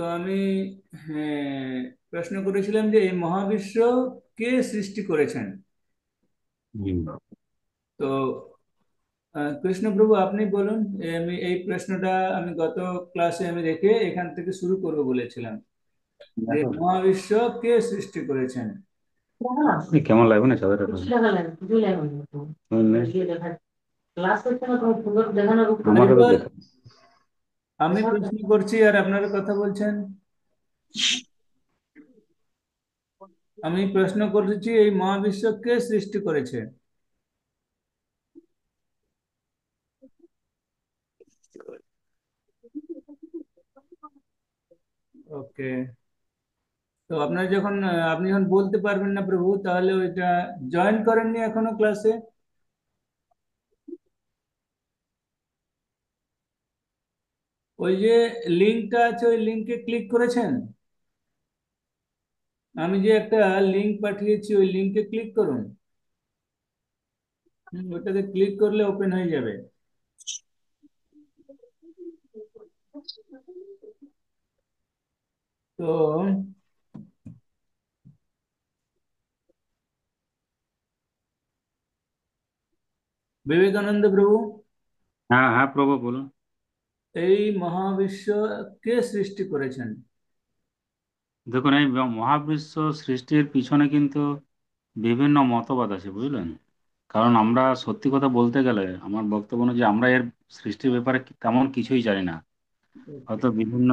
তো আমি, হ্যাঁ, প্রশ্ন করেছিলাম যে এই মহাবিশ্ব কে সৃষ্টি করেছেন। হুম। তো কৃষ্ণপ্রভু আপনি বলুন। আমি এই প্রশ্নটা আমি গত ক্লাসে আমি রেখে এখান থেকে শুরু করব বলেছিলাম যে দেখো, মহাবিশ্ব কে সৃষ্টি করেছেন। কেমন লাগবে না চাদরটা আমি আমাকে তো তো দেখো। আমি প্রশ্ন করছি আর আপনারা কথা বলছেন। আমি প্রশ্ন করেছি এই মহাবিশ্ব কে সৃষ্টি করেছে। ওকে। তো আপনার যখন আপনি যখন বলতে পারবেন না প্রভু, তাহলে ওইটা জয়েন করেননি এখনো ক্লাসে? ওই যে লিঙ্কটা আছে, ওই লিঙ্কে ক্লিক করেছেন? আমি যে একটা লিঙ্ক পাঠিয়েছি, ওই লিঙ্কে ক্লিক করুন। ওটাতে ক্লিক করলে ওপেন হয়ে যাবে। তো বিবেকানন্দ প্রভু, হ্যাঁ হ্যাঁ প্রভু বলুন। এই মহাবিশ্ব কে সৃষ্টি করেছেন? দেখুন, এই মহাবিশ্ব সৃষ্টির পিছনে কিন্তু বিভিন্ন মতবাদ আছে, বুঝলেন। কারণ আমরা সত্যি কথা বলতে গেলে আমার বক্তব্য যে আমরা এর সৃষ্টির ব্যাপারে তেমন কিছুই জানি না। ওকে। হয়তো বিভিন্ন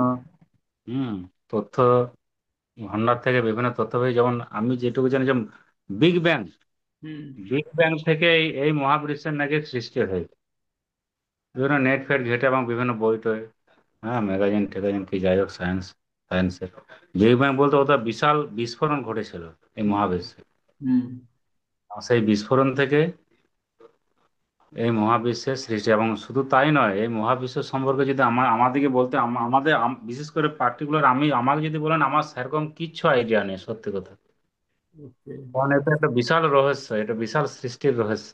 হুম তথ্য ভান্ডার থেকে বিভিন্ন তথ্য পেয়ে, যেমন আমি যেটুকু জানি যে বিগ ব্যাং হুম। বিগ ব্যাং থেকে এই মহাবিশ্বের নাকি সৃষ্টি হয়েছে। বিভিন্ন নেট ফেট ঘেটে এবং বিভিন্ন বই টই, হ্যাঁ, ম্যাগাজিন ট্যাগাজিন কি যাই হোক, সায়েন্সের বিগ ব্যাং বলতে ওটা বিশাল বিস্ফোরণ ঘটেছিল এই মহাবিশ্বে। হুম। আর সেই বিস্ফোরণ থেকে এই মহাবিশ্বের সৃষ্টি। এবং শুধু তাই নয়, এই মহাবিশ্ব সম্পর্কে যদি আমাদেরকে বলতে আমাদের বিশেষ করে পার্টিকুলার আমাকে যদি বলেন, আমার সেরকম কিচ্ছু আইডিয়া নেই সত্যি কথা। ওকে। কারণ এটা একটা বিশাল রহস্য, এটা বিশাল সৃষ্টির রহস্য।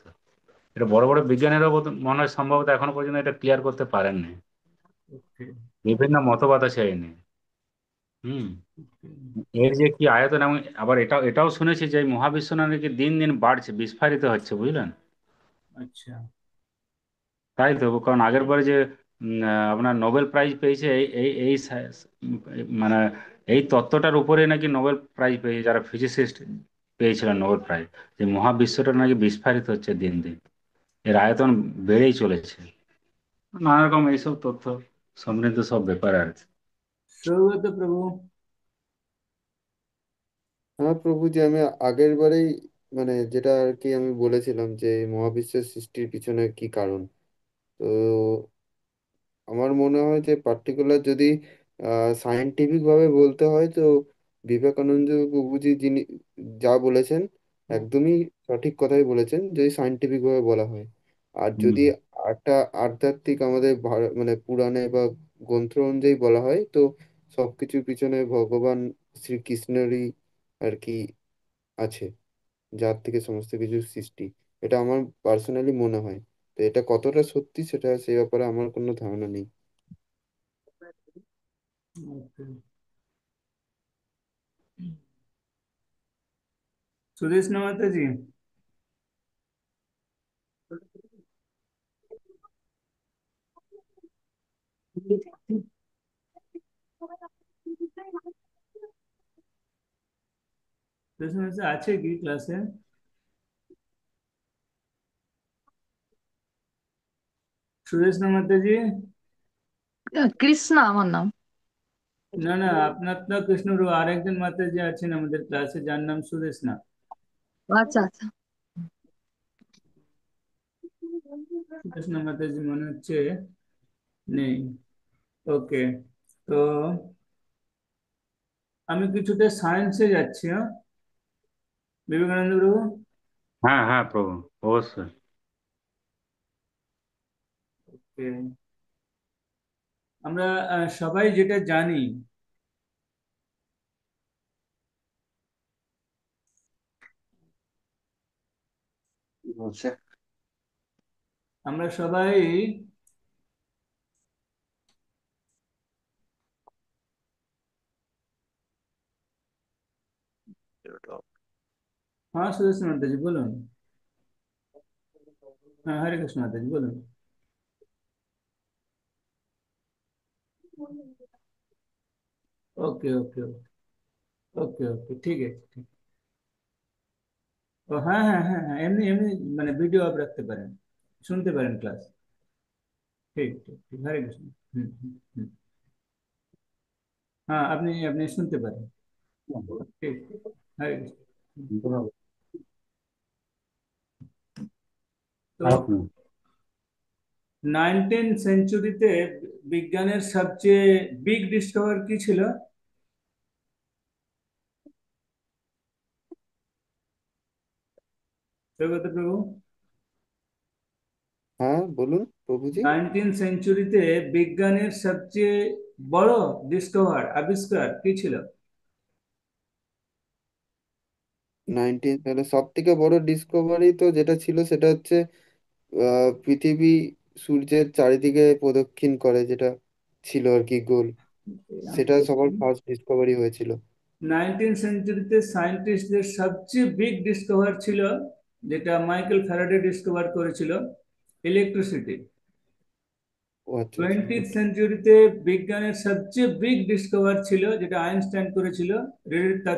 এটা বড় বড় বিজ্ঞানীরাও মনে হয় সম্ভবত এখনো পর্যন্ত এটা ক্লিয়ার করতে পারেননি। ওকে। বিভিন্ন মতবাদ আছে এই নিয়ে। হুম। ওকে। এর যে কি আয়তন, এবং আবার এটাও শুনেছি যে এই মহাবিশ্ব নাকি দিন দিন বাড়ছে, বিস্ফারিত হচ্ছে, বুঝলেন। আচ্ছা। তাই তো, কারণ আগের বারে যে আপনার নোবেল প্রাইজ পেয়েছে এই এই এই মানে এই তত্ত্বটার উপরে নাকি নোবেল প্রাইজ পেয়েছে, যারা ফিজিসিস্ট পেয়েছিলেন নোবেল প্রাইজ, যে মহাবিশ্বটা নাকি বিস্ফারিত হচ্ছে দিন দিন, এর আয়তন বেড়েই চলেছে। নানা রকম এইসব তথ্য সমৃদ্ধ সব ব্যাপার আর কি। স্বাগত প্রভু। হ্যাঁ প্রভু, যে আমি আগের বারেই মানে যেটা আর কি আমি বলেছিলাম যে মহাবিশ্বের সৃষ্টির পিছনে কি কারণ। তো আমার মনে হয় যে পার্টিকুলার যদি সায়েন্টিফিক ভাবে বলতে হয় তো বিবেকানন্দ প্রভুজি যিনি যা বলেছেন একদমই সঠিক কথাই বলেছেন যদি সায়েন্টিফিক ভাবে বলা হয়। আর হুম। যদি একটা আধ্যাত্মিক আমাদের মানে পুরাণে বা গ্রন্থ অনুযায়ী বলা হয় তো সবকিছুর পিছনে ভগবান শ্রীকৃষ্ণেরই আর কি আছে, যার থেকে সমস্ত কিছু সৃষ্টি। এটা আমার পার্সোনালি মনে হয়। তো এটা কতটা সত্যি সেটা সে ব্যাপারে আমার কোনো ধারণা নেই। ওকে। सुदेश नमस्ते जी। सुदेश नमस्ते আছে কি ক্লাসে? সুদেশ নমস্তে জি। কৃষ্ণা আমার নাম। না না, আপনার তো কৃষ্ণ আরেকজন মাতাজি আছেন আমাদের ক্লাসে, যার নাম সুদেশ না। আচ্ছা আচ্ছা। সুদেশ না মাতাজি মনে হচ্ছে নেই। ওকে। তো আমি কিছুটা সায়েন্সে যাচ্ছি, হ্যাঁ, বিবেকানন্দ প্রভু। হ্যাঁ হ্যাঁ প্রভু, অবশ্যই। ওকে। আমরা সবাই যেটা জানি, কি বলছে? আমরা সবাই हाँ सुदर्शन माता जी बोलून। हाँ हरे कृष्ण माता जी बोलून। ओके ओके ओके ओके ठीक है ठीक। ও হ্যাঁ হ্যাঁ হ্যাঁ হ্যাঁ এমনি এমনি মানে ভিডিও আপ রাখতে পারেন, শুনতে পারেন ক্লাস। ঠিক ঠিক ঠিক হরে কৃষ্ণ। হুম হুম হুম। হ্যাঁ আপনি আপনি শুনতে পারেন। ঠিক হরে কৃষ্ণ। হুম। তো 19th সেঞ্চুরিতে বিজ্ঞানের সবচেয়ে বিগ ডিসকভার কি ছিল? জগত প্রভু। হ্যাঁ বলুন প্রভুজি। 19th সেঞ্চুরিতে বিজ্ঞানের সবচেয়ে বড় ডিসকভার আবিষ্কার কি ছিল? 19 সালে সব থেকে বড় ডিসকভারি তো যেটা ছিল সেটা হচ্ছে পৃথিবী সূর্যের চারিদিকে প্রদক্ষিণ করে, যেটা ছিল আর কি গোল, সেটা সবার ফার্স্ট ডিসকভারি হয়েছিল। 19th সেঞ্চুরিতে সায়েন্টিস্টদের সবচেয়ে বিগ ডিসকভার ছিল, যেটা মাইকেল ফ্যারাডে ডিসকভার করেছিল, ইলেকট্রিসিটি। ও আচ্ছা আচ্ছা, 20th সেঞ্চুরিতে বিজ্ঞানের সবচেয়ে বিগ ডিসকভার ছিল, যেটা আইনস্টাইন করেছিল, দ্য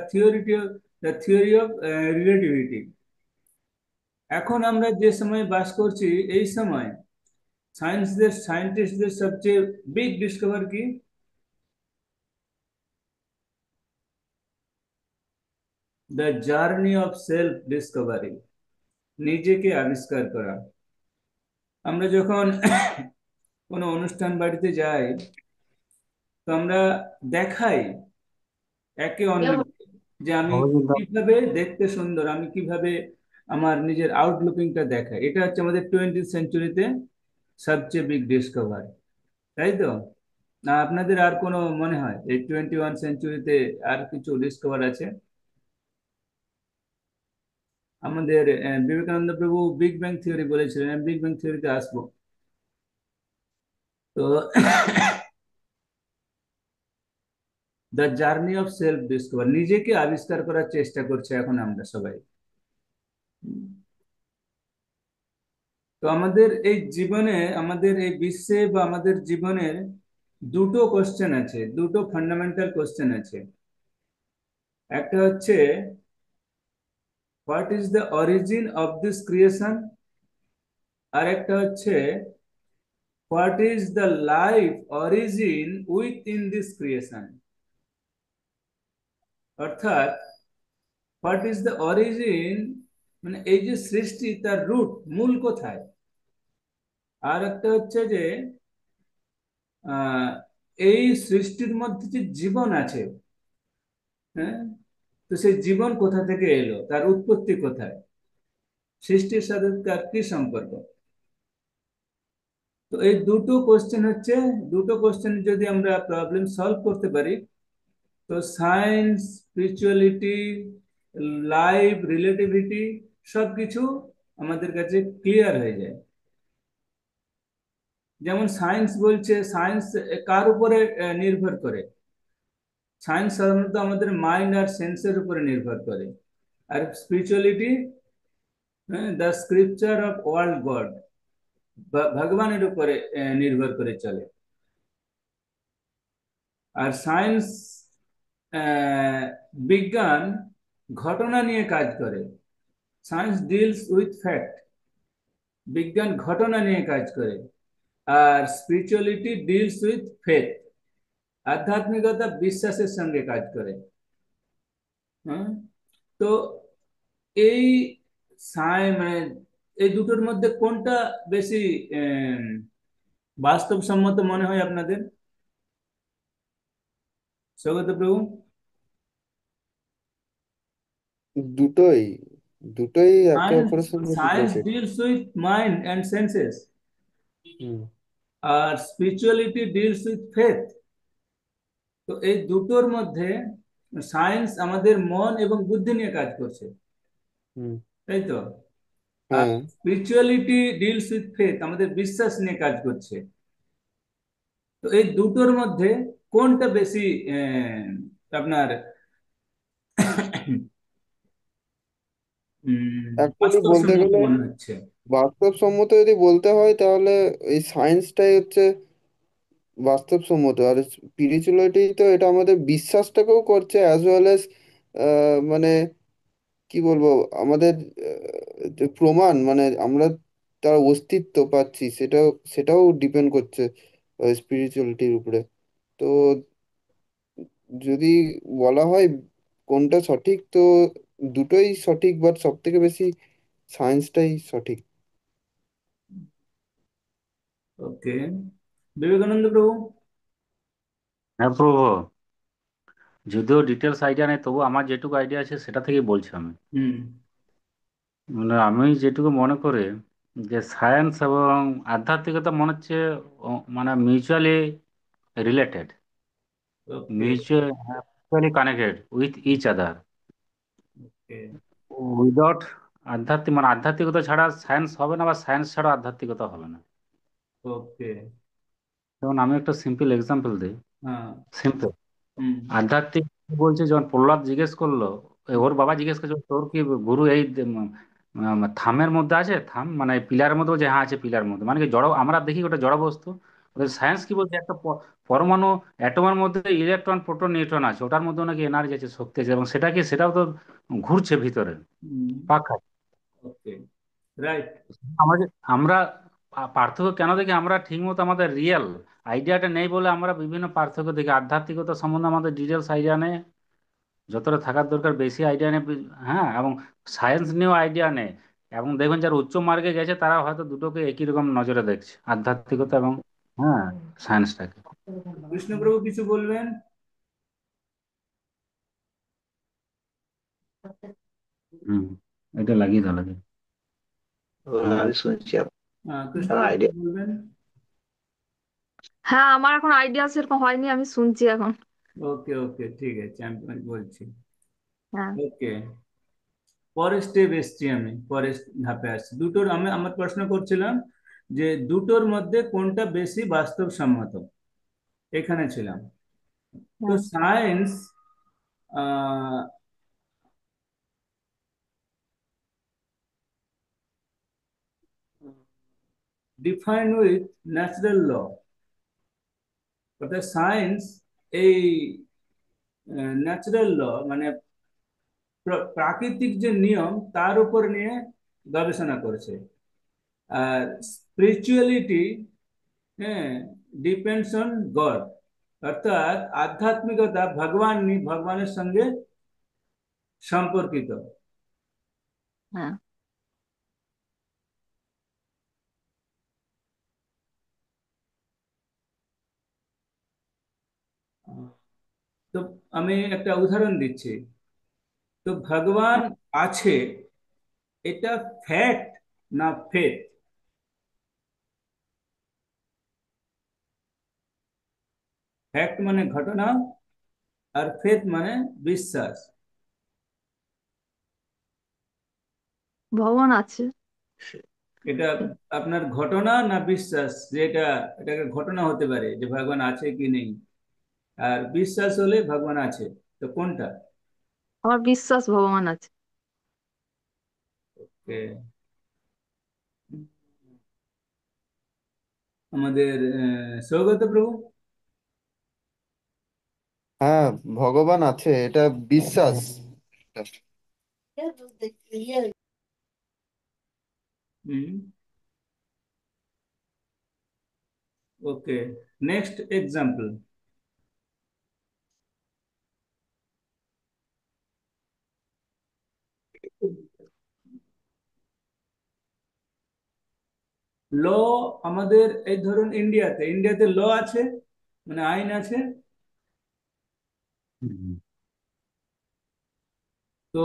থিওরি অফ রিলেটিভিটি। এখন আমরা যে সময় বাস করছি এই সময় সায়েন্টিস্টদের সবচেয়ে বিগ ডিসকভার কি? The journey of self Discovery, নিজেকে আবিষ্কার করা। আমরা যখন কোনো অনুষ্ঠান বাড়িতে যাই, তো আমরা দেখাই একে অন্যকে যে আমি কিভাবে দেখতে সুন্দর, আমি কিভাবে আমার নিজের আউটলুকিংটা দেখাই। এটা হচ্ছে আমাদের 20th সেঞ্চুরিতে সবচেয়ে বিগ ডিসকভার, তাই তো? না আপনাদের আর কোনো মনে হয় এই 21st সেঞ্চুরিতে আর কিছু ডিসকভার আছে? আমাদের বিবেকানন্দ প্রভু বিগ ব্যাং থিওরি বলেছিলেন, আমি বিগ ব্যাং থিওরিতে আসবো। তো the journey of self discover, নিজেকে আবিষ্কার করার চেষ্টা করছে এখন আমরা সবাই। তো আমাদের এই জীবনে, আমাদের এই বিশ্বে বা আমাদের জীবনের দুটো কোশ্চেন আছে, দুটো ফান্ডামেন্টাল কোশ্চেন আছে। একটা হচ্ছে what is the origin of this creation, আর একটা হচ্ছে what is the life origin within this creation. অর্থাৎ হোয়াট ইজ দ্য অরিজিন, মানে এই যে সৃষ্টি তার রুট, মূল কোথায়। আর একটা হচ্ছে যে আহ এই সৃষ্টির মধ্যে যে জীবন আছে, হ্যাঁ, তো সেই জীবন কোথা থেকে এলো, তার উৎপত্তি কোথায়, সৃষ্টির সাথে তার কি সম্পর্ক। তো এই দুটো কোশ্চেন হচ্ছে, দুটো কোশ্চেন যদি আমরা প্রবলেম সলভ করতে পারি, তো সায়েন্স, স্পিরিচুয়ালিটি, লাইফ, রিলেটিভিটি সবকিছু আমাদের কাছে ক্লিয়ার হয়ে যায়। যেমন সায়েন্স বলছে, সায়েন্স কার উপরে নির্ভর করে? সায়েন্স সাধারণত আমাদের মাইন্ড আর সেন্সের উপরে নির্ভর করে। আর spirituality the scripture of world God, ভগবানের উপরে নির্ভর করে চলে। আর সায়েন্স, বিজ্ঞান ঘটনা নিয়ে কাজ করে। সায়েন্স ডিলস উইথ ফ্যাক্ট, বিজ্ঞান ঘটনা নিয়ে কাজ করে। আর স্পিরিচুয়ালিটি ডিলস উইথ ফেথ, আধ্যাত্মিকতা বিশ্বাসের সঙ্গে কাজ করে। হ্যাঁ, তো এই মানে এই দুটোর মধ্যে কোনটা বেশি আহ, বাস্তবসম্মত মনে হয় আপনাদের, স্বাগত প্রভু? দুটোই দুটোই একে সায়েন্স অপরের সঙ্গে science related. Deals with mind and senses, hmm আর স্পিরিচুয়ালিটি ডিলস উইথ ফেথ। তো এই দুটোর মধ্যে সায়েন্স আমাদের মন এবং বুদ্ধি নিয়ে কাজ করছে, হুম। তাই তো? আর হ্যাঁ, স্পিরিচুয়ালিটি ডিলস উইথ ফেথ, আমাদের বিশ্বাস নিয়ে কাজ করছে। তো এই দুটোর মধ্যে কোনটা বেশি আপনার অ্যাকচুয়ালি বলতে বাস্তবসম্মত গেলে মনে হচ্ছে। বাস্তবসম্মত যদি বলতে হয় তাহলে এই সায়েন্সটাই হচ্ছে বাস্তবসম্মত। আর স্পিরিচুয়ালিটি তো এটা আমাদের বিশ্বাসটাকেও করছে, অ্যাজ ওয়েল এজ মানে কি বলবো, আমাদের যে প্রমাণ, মানে আমরা তার অস্তিত্ব পাচ্ছি, সেটাও সেটাও ডিপেন্ড করছে স্পিরিচুয়ালিটির উপরে। তো যদি বলা হয় কোনটা সঠিক, তো দুটোই সঠিক, বাট সব থেকে বেশি সায়েন্সটাই সঠিক। ওকে, বিবেকানন্দ প্রভু। হ্যাঁ প্রভু, যদিও ডিটেলস আইডিয়া নেই তবু আমার যেটুকু আইডিয়া আছে সেটা থেকেই বলছি আমি। হুম। মানে আমি যেটুকু মনে করি যে সায়েন্স এবং আধ্যাত্মিকতা মনে হচ্ছে মানে mutually related, okay. Mutually connected with each other. Okay. Without মানে আধ্যাত্মিকতা ছাড়া সায়েন্স হবে না, বা সায়েন্স ছাড়া আধ্যাত্মিকতা হবে না। ওকে। যেমন আমি একটা সিম্পল এক্সাম্পল দিই। হ্যাঁ। সিম্পল হুম। আধ্যাত্মিক বলছে, যখন প্রহ্লাদ জিজ্ঞেস করলো, হুম। ওর বাবা জিজ্ঞেস করছে তোর কি গুরু এই থামের মধ্যে আছে, থাম মানে পিলারের মধ্যে, বলছে হ্যাঁ আছে পিলারের মধ্যে, মানে কি জড়, আমরা দেখি ওটা জড় বস্তু। ওদের সায়েন্স কি বলছে, একটা পরমাণু অ্যাটমের মধ্যে ইলেকট্রন প্রোটন নিউট্রন আছে, ওটার মধ্যে নাকি এনার্জি আছে, শক্তি আছে, এবং সেটা কি, সেটাও তো ঘুরছে ভিতরে হুম। পাখা। ওকে। রাইট। আমাদের আমরা পার্থক্য কেন দেখি, আমরা ঠিকমতো আমাদের রিয়েল আইডিয়াটা নেই বলে আমরা বিভিন্ন পার্থক্য দেখি। আধ্যাত্মিকতা সম্বন্ধে আমাদের ডিটেলস আইডিয়া নেই, যতটা থাকার দরকার বেশি আইডিয়া নেই। হ্যাঁ, এবং সায়েন্স নিয়েও আইডিয়া নেই। এবং দেখবেন যারা উচ্চ মার্গে গেছে তারা হয়তো দুটোকে একই রকম নজরে দেখছে, আধ্যাত্মিকতা এবং হ্যাঁ সায়েন্সটাকে। কৃষ্ণপ্রভু কিছু বলবেন? হুম, এটা লাগিয়ে দাও, লাগিয়ে। আমি শুনছি কৃষ্ণপ্রভু আইডিয়া। কিছু বলবেন? হ্যাঁ, আমার এখন আইডিয়া সেরকম হয়নি, আমি শুনছি এখন। ওকে, ওকে, ঠিক আছে, আমি বলছি। হ্যাঁ। ওকে, পরের স্টেপ এসছি, আমি পরের ধাপে আসছি। দুটোর আমি আমার প্রশ্ন করছিলাম যে দুটোর মধ্যে কোনটা বেশি বাস্তবসম্মত, এখানে ছিলাম। তো হ্যাঁ। সায়েন্স ডিফাইন উইথ ন্যাচারাল ল, অর্থাৎ সায়েন্স এই ন্যাচারাল ল মানে প্রাকৃতিক যে নিয়ম তার উপর নিয়ে গবেষণা করেছে। আর স্পিরিচুয়ালিটি, হ্যাঁ, ডিপেন্ডস অন গড, অর্থাৎ আধ্যাত্মিকতা ভগবানের সঙ্গে সম্পর্কিত। হ্যাঁ। তো আমি একটা উদাহরণ দিচ্ছি। তো ভগবান আছে, এটা ফ্যাক্ট না ফেথ? ফ্যাক্ট মানে ঘটনা, আর ফেথ মানে বিশ্বাস। ভগবান আছে। এটা আপনার ঘটনা না বিশ্বাস, যে এটাকে ঘটনা হতে পারে যে ভগবান আছে কি নেই, আর বিশ্বাস হলে ভগবান আছে, তো কোনটা? আমার বিশ্বাস ভগবান আছে। ওকে, আমাদের সৌগত প্রভু। হ্যাঁ, ভগবান আছে, এটা বিশ্বাস। হুম। ওকে, নেক্সট এক্সাম্পল। ল, আমাদের এই ধরুন ইন্ডিয়াতে ল আছে, মানে আইন আছে। হুম, তো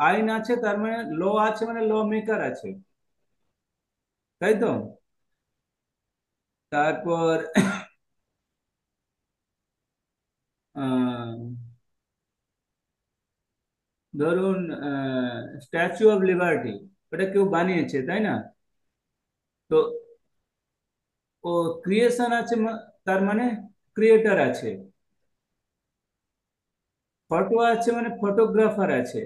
আইন আছে, তার মানে ল আছে, মানে ল মেকার আছে, তাই তো? তারপর আহ, ধরুন স্ট্যাচু অফ লিবার্টি, ওটা কেউ বানিয়েছে, তাই না? তো ও ক্রিয়েশন আছে, তার মানে ক্রিয়েটার আছে। ফটো আছে মানে ফটোগ্রাফার আছে।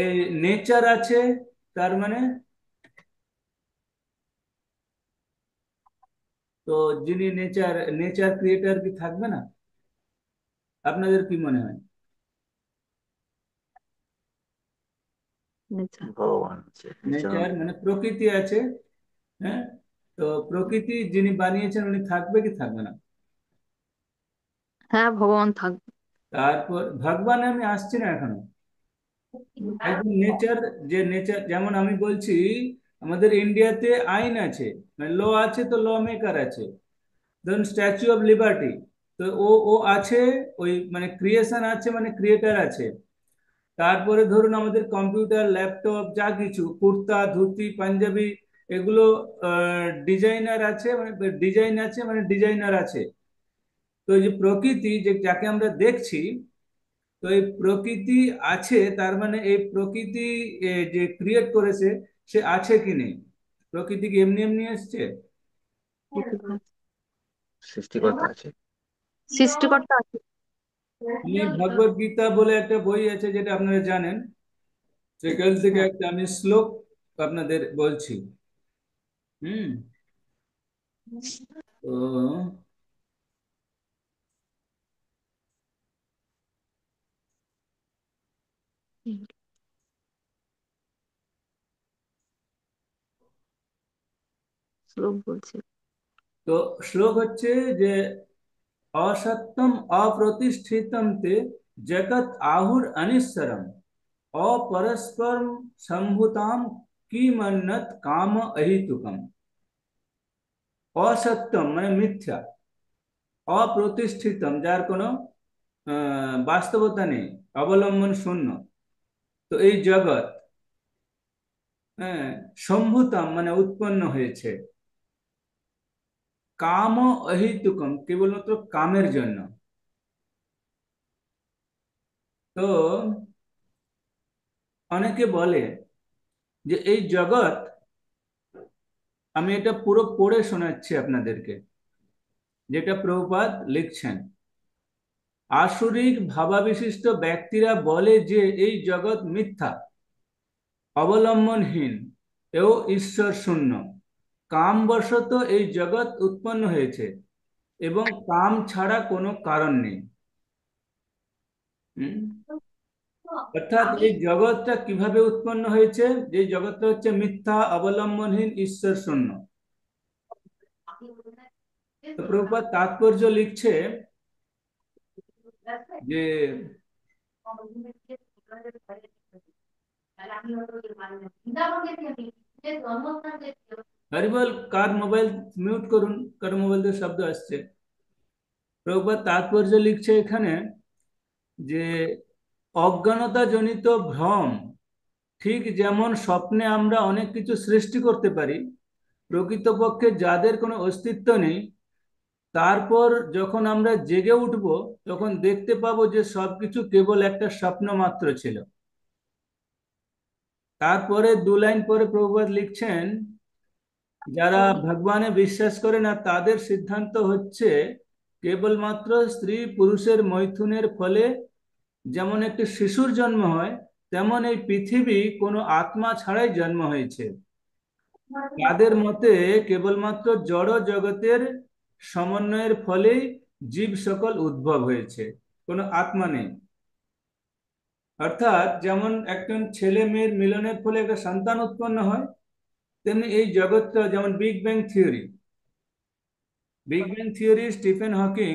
এই নেচার আছে, তার মানে তো যিনি নেচার নেচার ক্রিয়েটার কি থাকবে না? আপনাদের কি মনে হয়? নেচার। ভগবান আছে নেচার নিচয়। মানে প্রকৃতি আছে। হ্যাঁ, তো প্রকৃতি যিনি বানিয়েছেন উনি থাকবে কি থাকবে না? হ্যাঁ, ভগবান থাকবে। তারপর ভগবানে আমি আসছি না এখনো। একদম নেচার, যে নেচার যেমন আমি বলছি, আমাদের ইন্ডিয়াতে আইন আছে, মানে ল আছে, তো ল মেকার আছে। ধরুন স্ট্যাচু অফ লিবার্টি, তো ও ও আছে, ওই মানে ক্রিয়েশন আছে, মানে ক্রিয়েটার আছে। তারপরে ধরুন আমাদের কম্পিউটার, ল্যাপটপ, যা কিছু কুর্তা, ধুতি, পাঞ্জাবি, এগুলো ডিজাইনার আছে, মানে ডিজাইন আছে, মানে ডিজাইনার আছে। তো এই যে প্রকৃতি, যে যাকে আমরা দেখছি, তো এই প্রকৃতি আছে, তার মানে এই প্রকৃতি যে ক্রিয়েট করেছে, সে আছে কি নেই? প্রকৃতি কি এমনি এমনি এসছে? প্রকৃতি আছে। সৃষ্টিকর্তা আছে। সৃষ্টিকর্তা আছে। আমি ভগবত গীতা বলে একটা বই আছে, যেটা আপনারা জানেন, সেখান থেকে হ্যাঁ। একটা আমি শ্লোক আপনাদের বলছি। হুম। তো শ্লোক বলছে। তো শ্লোক হচ্ছে যে असत्यम अप्रतिष्ठितम ते जगत आहुर अनिश्चरम अपरस्परम संभुताम की मन्नत काम अहितुकम। असत्यम মানে মিথ্যা, অপ্রতিষ্ঠিতম যার কোনো বাস্তবতা নেই, অবলম্বন শূন্য, তো এই জগৎ, হ্যাঁ, সম্ভূতম মানে উৎপন্ন হয়েছে, কাম অহেতুকম কেবলমাত্র কামের জন্য। তো অনেকে বলে যে এই জগৎ, আমি এটা পুরো পড়ে শোনাচ্ছি আপনাদেরকে, যেটা প্রভুপাদ লিখছেন। আসুরিক ভাবাবিশিষ্ট ব্যক্তিরা বলে যে এই জগৎ মিথ্যা, অবলম্বনহীন ও ঈশ্বর শূন্য। কামবশত এই জগৎ উৎপন্ন হয়েছে এবং কাম ছাড়া কোনো কারণ নেই। হুম? অর্থাৎ এই জগৎটা কিভাবে উৎপন্ন হয়েছে? যে জগৎটা হচ্ছে মিথ্যা, অবলম্বনহীন, ঈশ্বর শূন্য। তো প্রভুপাদ তাৎপর্য লিখছে যে হরিবল, কার মোবাইল মিউট করুন, কার মোবাইল দিয়ে শব্দ আসছে। প্রভুপাদ তাৎপর্য লিখছে এখানে যে অজ্ঞানতাজনিত ভ্রম, ঠিক যেমন স্বপ্নে আমরা অনেক কিছু সৃষ্টি করতে পারি, প্রকৃতপক্ষে যাদের কোনো অস্তিত্ব নেই, তারপর যখন আমরা জেগে উঠব, তখন দেখতে পাবো যে সবকিছু কেবল একটা স্বপ্ন মাত্র ছিল। তারপরে দু লাইন পরে প্রভুপাদ লিখছেন, যারা ভগবানে বিশ্বাস করে না, তাদের সিদ্ধান্ত হচ্ছে কেবলমাত্র স্ত্রী পুরুষের মৈথুনের ফলে যেমন একটি শিশুর জন্ম হয়, তেমন এই পৃথিবী কোনো আত্মা ছাড়াই জন্ম হয়েছে। তাদের মতে কেবলমাত্র জড় জগতের সমন্বয়ের ফলেই জীব সকল উদ্ভব হয়েছে, কোনো আত্মা নেই। অর্থাৎ যেমন একজন ছেলে মেয়ের মিলনের ফলে একটা সন্তান উৎপন্ন হয়, তেমনি এই জগৎটা যেমন big bang theory, big bang theory Stephen Hawking.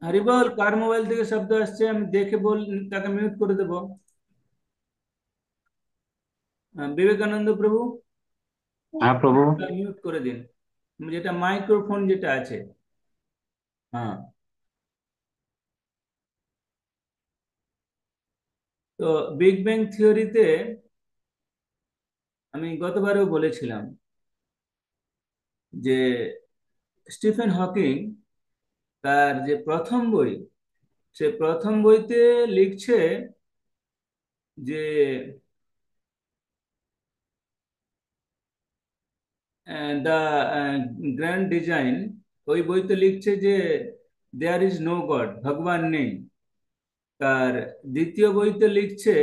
Horrible, কার মোবাইল থেকে শব্দ আসছে আমি দেখে বল, তাকে মিউট করে দেবো। বিবেকানন্দ প্রভু, হ্যাঁ প্রভু। মিউট করে দিন, যেটা মাইক্রোফোন যেটা আছে। হ্যাঁ। তো বিগ ব্যাং থিওরিতে আমি গতবারেও বলেছিলাম যে স্টিফেন হকিং তার যে প্রথম বই, সে প্রথম বইতে লিখছে যে দ্য গ্র্যান্ড ডিজাইন, ওই বইতে লিখছে যে দেয়ার ইজ নো গড, ভগবান নেই। তার দ্বিতীয় বইতে লিখছে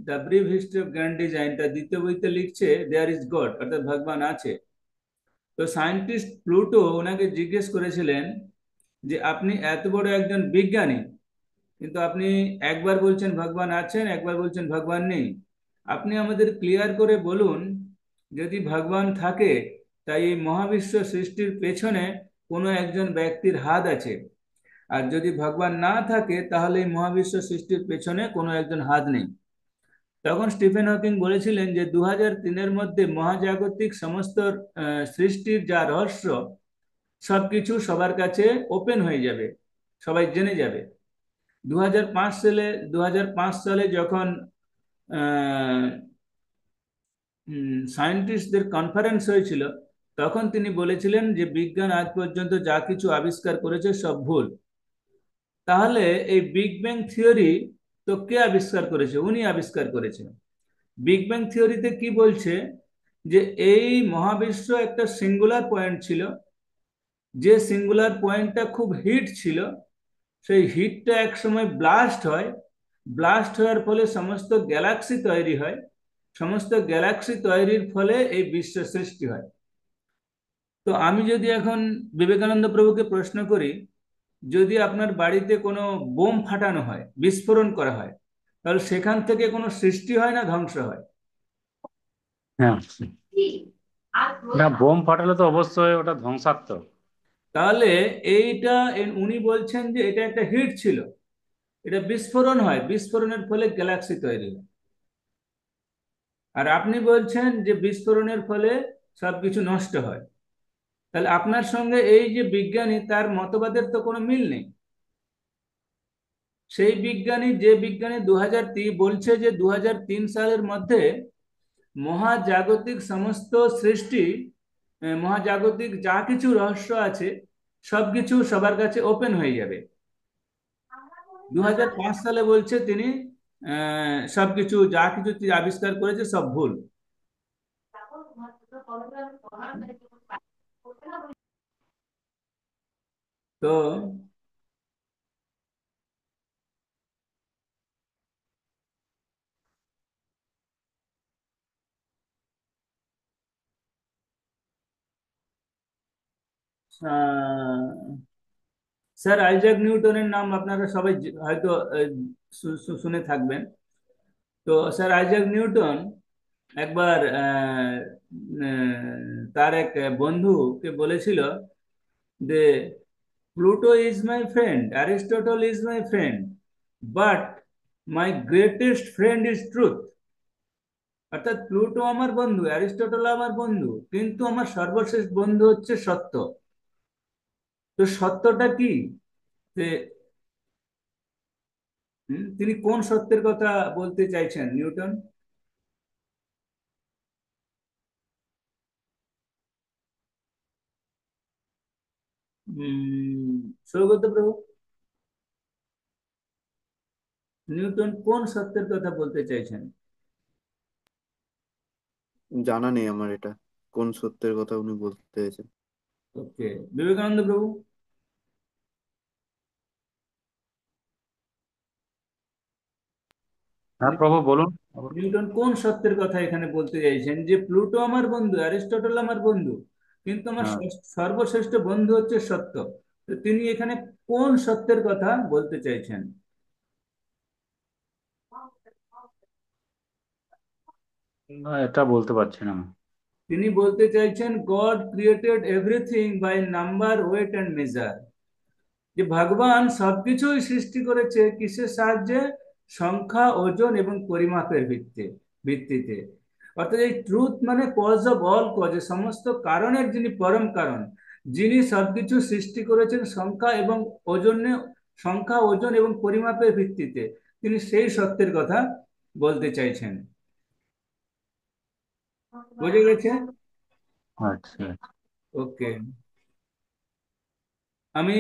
the brief history of grand design, তার দ্বিতীয় বইতে লিখছে দেয়ার ইজ গড, অর্থাৎ ভগবান আছে। তো সায়েন্টিস্ট প্লুটো ওনাকে জিজ্ঞেস করেছিলেন যে আপনি এত বড় একজন বিজ্ঞানী, কিন্তু আপনি একবার বলছেন ভগবান আছেন, একবার বলছেন ভগবান নেই। আপনি আমাদের ক্লিয়ার করে বলুন, যদি ভগবান থাকে তাই এই মহাবিশ্ব সৃষ্টির পেছনে কোনো একজন ব্যক্তির হাত আছে, আর যদি ভগবান না থাকে তাহলে এই মহাবিশ্ব সৃষ্টির পেছনে কোনো একজন হাত নেই। তখন স্টিফেন হকিং বলেছিলেন যে 2003-এর মধ্যে মহাজাগতিক সমস্ত সৃষ্টির যা রহস্য সবকিছু সবার কাছে ওপেন হয়ে যাবে, সবাই জেনে যাবে। 2005 সালে যখন সায়েন্টিস্টদের কনফারেন্স হয়েছিল, তখন তিনি বলেছিলেন যে বিজ্ঞান আজ পর্যন্ত যা কিছু আবিষ্কার করেছে সব ভুল। তাহলে এই বিগ ব্যাং থিওরি তো কে আবিষ্কার করেছে? উনি আবিষ্কার করেছেন। বিগ ব্যাং থিওরিতে কি বলছে যে এই মহাবিশ্ব একটা সিঙ্গুলার পয়েন্ট ছিল, যে সিঙ্গুলার পয়েন্টটা খুব হিট ছিল, সেই হিটটা এক সময় ব্লাস্ট হয়, ব্লাস্ট হওয়ার ফলে সমস্ত গ্যালাক্সি তৈরি হয়, সমস্ত গ্যালাক্সি তৈরির ফলে এই বিশ্ব সৃষ্টি হয়। তো আমি যদি এখন বিবেকানন্দ প্রভুকে প্রশ্ন করি, যদি আপনার বাড়িতে কোনো বোম ফাটানো হয়, বিস্ফোরণ করা হয়, তাহলে সেখান থেকে কোনো সৃষ্টি হয় না ধ্বংস হয়? হ্যাঁ, না বোম ফাটালে তো অবশ্যই ওটা ধ্বংসাত্মক। তাহলে এইটা উনি বলছেন যে এটা একটা হিট ছিল, এটা বিস্ফোরণ হয়, বিস্ফোরণের ফলে গ্যালাক্সি তৈরি হয়। আর আপনি বলছেন যে বিস্ফোরণের ফলে সবকিছু নষ্ট হয়। তাহলে আপনার সঙ্গে এই যে বিজ্ঞানী, তার মতবাদের তো কোনো মিল নেই। সেই বিজ্ঞানী, যে বিজ্ঞানী বলছে যে 2003 সালের মধ্যে মহাজাগতিক সমস্ত সৃষ্টি, মহাজাগতিক যা কিছু রহস্য আছে সবকিছু সবার কাছে ওপেন হয়ে যাবে। 2005 সালে বলছে তিনি সবকিছু যা কিছু তিনি আবিষ্কার করেছে সব ভুল। তো স্যার আইজাক নিউটনের নাম আপনারা সবাই হয়তো শুনে থাকবেন। তো স্যার আইজাক নিউটন একবার তার এক বন্ধুকে বলেছিল যে Pluto is my friend, Aristotle is my friend, but my greatest friend is truth. অর্থাৎ প্লুটো আমার বন্ধু, অ্যারিস্টটল আমার বন্ধু, কিন্তু আমার সর্বশেষ বন্ধু হচ্ছে সত্য। তো সত্যটা কি? যে তিনি কোন সত্যের কথা বলতে চাইছেন নিউটন? সৌগত প্রভু, নিউটন কোন সত্যের কথা বলতে চাইছেন? জানা নেই আমার এটা, কোন সত্যের কথা উনি বলতে চাইছেন। ওকে, বিবেকানন্দ প্রভু, হ্যাঁ প্রভু বলুন। নিউটন কোন সত্যের কথা এখানে বলতে চাইছেন? যে প্লুটো আমার বন্ধু, অ্যারিস্টটল আমার বন্ধু, কিন্তু আমার হ্যাঁ, সর্বশ্রেষ্ঠ বন্ধু হচ্ছে সত্য। তো তিনি এখানে কোন সত্যের কথা বলতে চাইছেন? না, এটা বলতে পারছি না। তিনি বলতে চাইছেন God created everything by number, weight and measure. যে ভগবান সবকিছুই সৃষ্টি করেছে কিসের সাহায্যে? সংখ্যা, ওজন এবং পরিমাপের ভিত্তিতে। অর্থাৎ এই ট্রুথ মানে কজ অফ অল কজ, সমস্ত কারণের যিনি পরম কারণ, যিনি সবকিছু সৃষ্টি করেছেন সংখ্যা এবং ওজনে, সংখ্যা, ওজন এবং পরিমাপের ভিত্তিতে, তিনি সেই সত্যের কথা বলতে চাইছেন। বুঝে গেছে? আচ্ছা। ওকে, আমি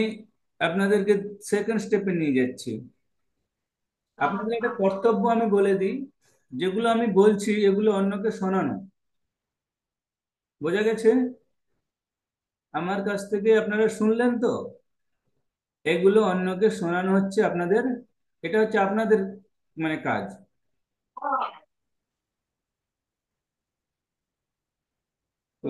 আপনাদেরকে সেকেন্ড স্টেপে নিয়ে যাচ্ছি। আপনাদের একটা কর্তব্য আমি বলে দিই, যেগুলো আমি বলছি এগুলো অন্যকে শোনানো। বোঝা গেছে? আমার কাছ থেকে আপনারা শুনলেন তো, এগুলো অন্যকে শোনানো হচ্ছে আপনাদের এটা হচ্ছে আপনাদের মানে কাজ। তো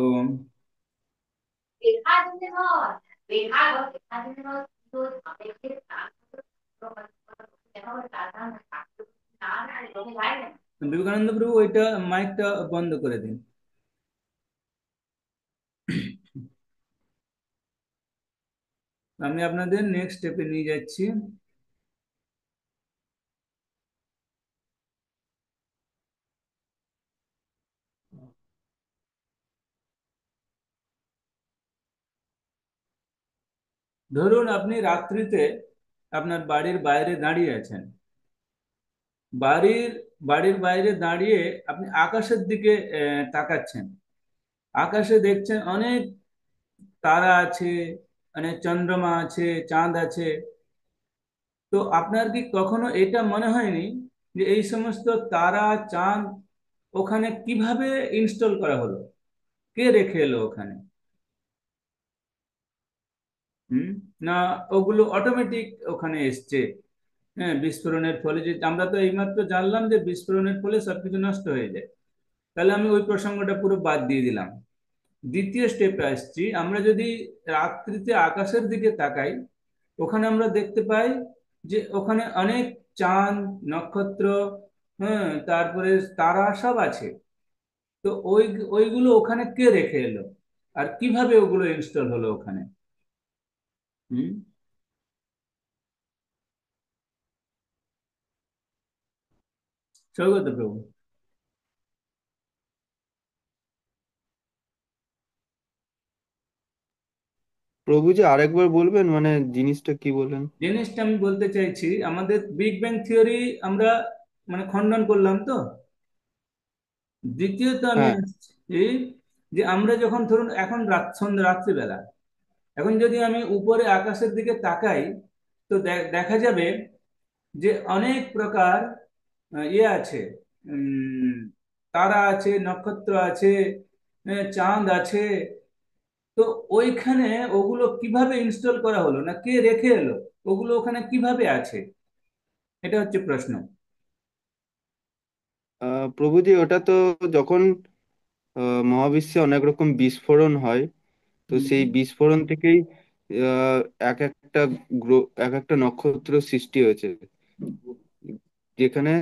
বিবেকানন্দ প্রভু ওইটা মাইকটা বন্ধ করে দিন। আমি আপনাদের নেক্সট স্টেপে নিয়ে যাচ্ছি। ধরুন আপনি রাত্রিতে আপনার বাড়ির বাইরে দাঁড়িয়ে আছেন। বাড়ির বাড়ির বাইরে দাঁড়িয়ে আপনি আকাশের দিকে তাকাচ্ছেন। আকাশে দেখছেন অনেক তারা আছে, অনেক চন্দ্রমা আছে, চাঁদ আছে। তো আপনার কি কখনো এটা মনে হয়নি যে এই সমস্ত তারা, চাঁদ ওখানে কিভাবে ইনস্টল করা হলো, কে রেখে এলো ওখানে? হুম? না ওগুলো অটোমেটিক ওখানে এসছে? হ্যাঁ, বিস্ফোরণের ফলে, যে আমরা তো এইমাত্র জানলাম যে বিস্ফোরণের ফলে সবকিছু নষ্ট হয়ে যায়। তাহলে আমি ওই প্রসঙ্গটা পুরো বাদ দিয়ে দিলাম। দ্বিতীয় স্টেপে আসছি। আমরা যদি রাত্রিতে আকাশের দিকে তাকাই, ওখানে আমরা দেখতে পাই যে ওখানে অনেক চাঁদ, নক্ষত্র, হ্যাঁ, তারপরে তারা সব আছে। তো ওইগুলো ওখানে কে রেখে এলো, আর কিভাবে ওগুলো ইনস্টল হলো ওখানে? হুম? সৌগত প্রভু। প্রভুজি আরেকবার বলবেন, মানে জিনিসটা কি বলেন? জিনিসটা আমি বলতে চাইছি, আমাদের বিগ ব্যাং থিওরি আমরা মানে খণ্ডন করলাম তো। দ্বিতীয়ত আমি হ্যাঁ, আসছি যে আমরা যখন ধরুন এখন সন্ধ্যা রাত্রিবেলা, এখন যদি আমি উপরে আকাশের দিকে তাকাই, তো দেখা যাবে যে অনেক প্রকার ইয়ে আছে, উম, তারা আছে, নক্ষত্র আছে, চাঁদ আছে। তো ওইখানে ওগুলো কিভাবে ইনস্টল করা হলো, না কে রেখে এলো, ওগুলো ওখানে কিভাবে আছে, এটা হচ্ছে প্রশ্ন। প্রভুজি ওটা তো যখন মহাবিশ্বে অনেক রকম বিস্ফোরণ হয়, তো হুম। সেই বিস্ফোরণ থেকেই আহ, এক একটা গ্রহ, এক একটা নক্ষত্র সৃষ্টি হয়েছে, যেখানে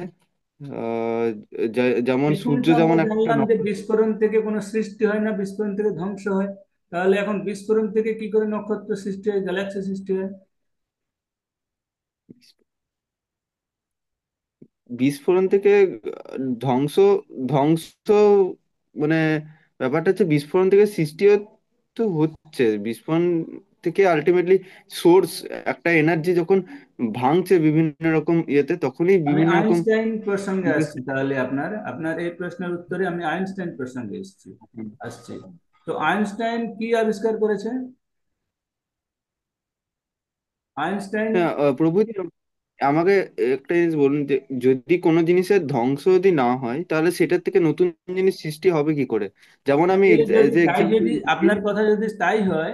আহ, যেমন এখন সূর্য তো আমরা যেমন একটা জানলাম যে নক্ষত্র। বিস্ফোরণ থেকে কোনো সৃষ্টি হয় না, বিস্ফোরণ থেকে ধ্বংস হয়। তাহলে এখন বিস্ফোরণ থেকে কি করে নক্ষত্র সৃষ্টি হয়, গ্যালাক্সি সৃষ্টি হয়? বিস্ফোরণ থেকে ধ্বংস ধ্বংস মানে ব্যাপারটা হচ্ছে বিস্ফোরণ থেকে সৃষ্টি তো হচ্ছে, বিস্ফোরণ থেকে আলটিমেটলি সোর্স, একটা এনার্জি যখন ভাঙছে বিভিন্ন রকম ইয়েতে, তখনই আমি বিভিন্ন রকম আইনস্টাইন প্রসঙ্গে জিনিস। আসছি। তাহলে আপনার আপনার এই প্রশ্নের উত্তরে আমি আইনস্টাইন প্রসঙ্গে আসছি। তো আইনস্টাইন কি আবিষ্কার করেছে? আইনস্টাইন হ্যাঁ, প্রভুজি আমাকে একটা জিনিস বলুন, যে যদি কোনো জিনিসের ধ্বংস যদি না হয়, তাহলে সেটার থেকে নতুন জিনিস সৃষ্টি হবে কি করে? যেমন আমি actually যদি যে তাই, এক্সাম্পল যদি দিচ্ছি। আপনার কথা যদি তাই হয়,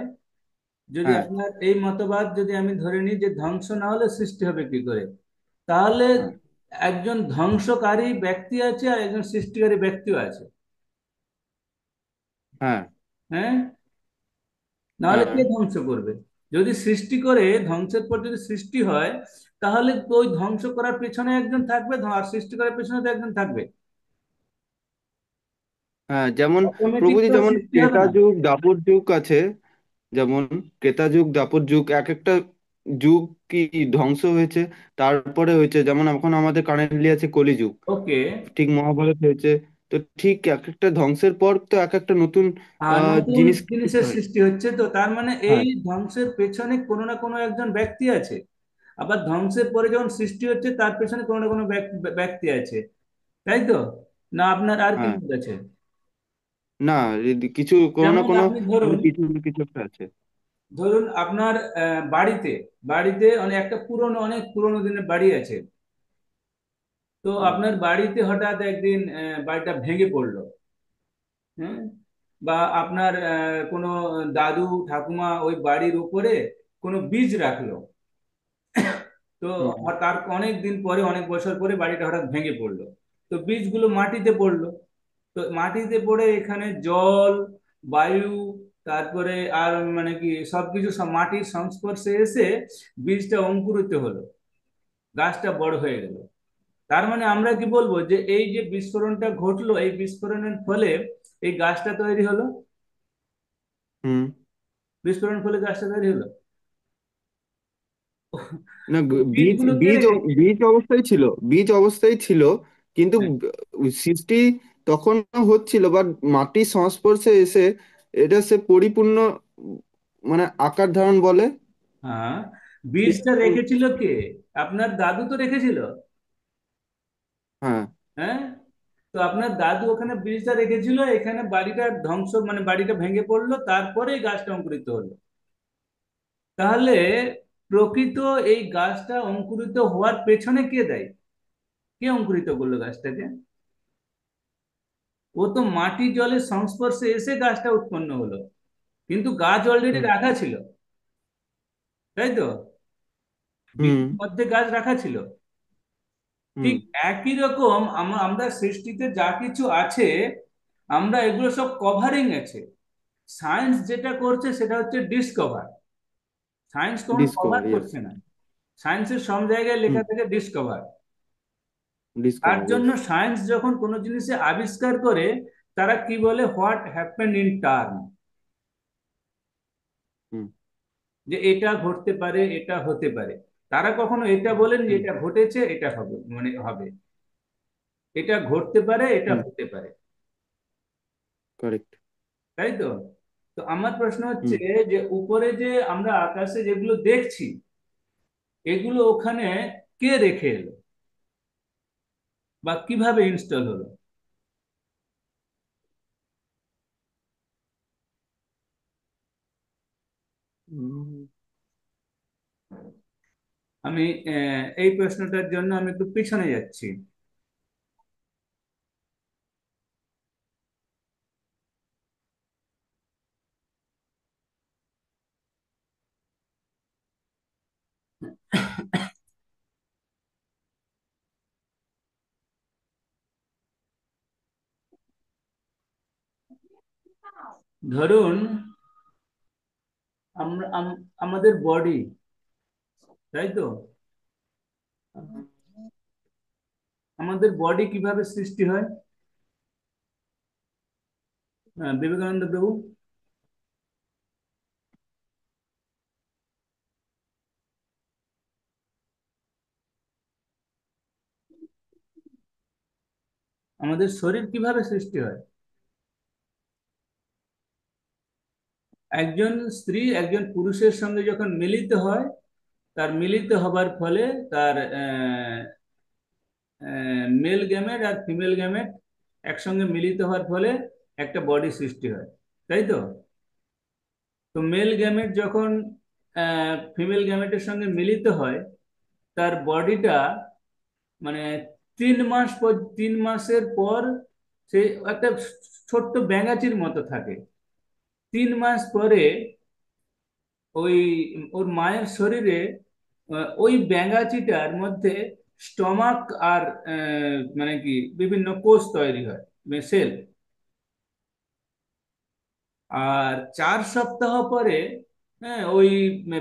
যদি হ্যাঁ, আপনার এই মতবাদ যদি আমি ধরে নিই যে ধ্বংস না হলে সৃষ্টি হবে কি করে, তাহলে হ্যাঁ, একজন ধ্বংসকারী ব্যক্তি আছে আর একজন সৃষ্টিকারী ব্যক্তিও আছে। হ্যাঁ, হ্যাঁ, নাহলে হ্যাঁ, কে ধ্বংস করবে? যদি সৃষ্টি করে, ধ্বংসের পর যদি সৃষ্টি হয়, তাহলে তো ওই ধ্বংস করার পেছনে একজন থাকবে, আর সৃষ্টি করার পেছনে তো একজন থাকবে। হ্যাঁ, যেমন অটোমেটিক প্রভুজি তো আর যেমন সৃষ্টি হবে ত্রেতা না। যুগ দ্বাপর যুগ আছে, যেমন ত্রেতা যুগ দ্বাপর যুগ এক একটা যুগ কি ধ্বংস হয়েছে, তারপরে হয়েছে, যেমন এখন আমাদের কারেন্টলি আছে কলিযুগ, ওকে। ঠিক মহাভারত হয়েছে। তো ঠিক এক একটা ধ্বংসের পর তো এক একটা নতুন আর নতুন জিনিস সৃষ্টি জিনিসের হয়। সৃষ্টি হচ্ছে, তো তার মানে এই হ্যাঁ, ধ্বংসের পেছনে কোনো না কোনো একজন ব্যক্তি আছে। আবার ধ্বংসের পরে যখন সৃষ্টি হচ্ছে, তার পেছনে কোনো না কোনো ব্যক্তি আছে। তাই তো? না আপনার আর কি হ্যাঁ, মত আছে? না, কিছু কোনো না যেমন কোনো আপনি ধরুন, কিছু না কিছু একটা আছে। ধরুন আপনার বাড়িতে বাড়িতে অনেক একটা পুরনো, অনেক পুরনো দিনের বাড়ি আছে। তো হুম, আপনার বাড়িতে হঠাৎ একদিন বাড়িটা ভেঙে পড়লো। হ্যাঁ, বা আপনার কোনো দাদু ঠাকুমা ওই বাড়ির উপরে কোনো বীজ রাখলো। তো হুম তার অনেক দিন পরে, অনেক বছর পরে বাড়িটা হঠাৎ ভেঙে পড়লো। তো বীজগুলো মাটিতে পড়লো। তো মাটিতে পড়ে এখানে জল, বায়ু, তারপরে আর মানে কি সবকিছু সব মাটির সংস্পর্শে এসে বীজটা অঙ্কুরিত হলো, গাছটা বড় হয়ে গেল। তার মানে আমরা কি বলবো যে এই যে বিস্ফোরণটা ঘটলো, এই বিস্ফোরণের ফলে এই গাছটা তৈরি হলো? হুম। বিস্ফোরণের ফলে গাছটা তৈরি হলো? না, বীজ বীজগুলো কে বীজ রেখেছে? বীজ অবস্থায় ছিল, বীজ অবস্থায় ছিল, কিন্তু হ্যাঁ, সৃষ্টি তখন হচ্ছিল, বাট মাটির সংস্পর্শে এসে এটা সে পরিপূর্ণ মানে আকার ধারণ বলে। হ্যাঁ, বীজটা রেখেছিল কে? আপনার দাদু তো রেখেছিল। হ্যাঁ। হ্যাঁ, তো আপনার দাদু ওখানে বীজটা রেখেছিল, এখানে বাড়িটা ধ্বংস মানে বাড়িটা ভেঙে পড়লো, তারপরে এই গাছটা অঙ্কুরিত হলো। তাহলে প্রকৃত এই গাছটা অঙ্কুরিত হওয়ার পেছনে কে দায়ী? কে অঙ্কুরিত করলো গাছটাকে? ও তো মাটি জলের সংস্পর্শে এসে গাছটা উৎপন্ন হলো, কিন্তু গাছ অলরেডি হুম রাখা ছিল, তাই তো? হুম বীজের মধ্যে গাছ রাখা ছিল। হুম। ঠিক একই রকম আমরা সৃষ্টিতে যা কিছু আছে, আমরা এগুলো সব কভারিং আছে। সায়েন্স যেটা করছে সেটা হচ্ছে ডিসকভার। সায়েন্স কোনো কভার ডিসকভার, ইয়েস। করছে না। সায়েন্সের সব জায়গায় হুম। লেখা থাকে ডিসকভার। তার ডিসকভার, জন্য ইয়েস। সায়েন্স যখন কোনো জিনিসে আবিষ্কার করে, তারা কি বলে, হোয়াট হ্যাপেন ইন টার্ম, হুম যে এটা ঘটতে পারে, এটা হতে পারে। তারা কখনো এটা বলেন যে হুম এটা ঘটেছে, এটা হবে, মানে হবে, এটা ঘটতে পারে, এটা হুম। হতে পারে। কারেক্ট। তাই তো? তো আমার প্রশ্ন হচ্ছে হুম। যে উপরে যে আমরা আকাশে যেগুলো দেখছি, এগুলো ওখানে কে রেখে এলো, বা কিভাবে ইনস্টল হলো? হুম। আমি এই প্রশ্নটার জন্য আমি একটু পিছনে যাচ্ছি। ধরুন আমরা আমাদের বডি, তাই তো? আমাদের বডি কিভাবে সৃষ্টি হয়? বিবেকানন্দ প্রভু। আমাদের শরীর কিভাবে সৃষ্টি হয়? একজন স্ত্রী একজন পুরুষের সঙ্গে যখন মিলিত হয়, তার মিলিত হবার ফলে তার মেল গ্যামেট আর ফিমেল গ্যামেট একসঙ্গে মিলিত হওয়ার ফলে একটা বডি সৃষ্টি হয়, তাই তো? তো মেল গ্যামেট যখন ফিমেল গ্যামেটের সঙ্গে মিলিত হয়, তার বডিটা মানে 3 মাস পর, 3 মাসের পর সে একটা ছোট্ট ব্যাঙাচির মতো থাকে। 3 মাস পরে ওই ওর মায়ের শরীরে ওই ব্যাঙাচিটার মধ্যে স্টমাক আর মানে কি বিভিন্ন কোষ তৈরি হয়, সেল। আর 4 সপ্তাহ পরে, হ্যাঁ, ওই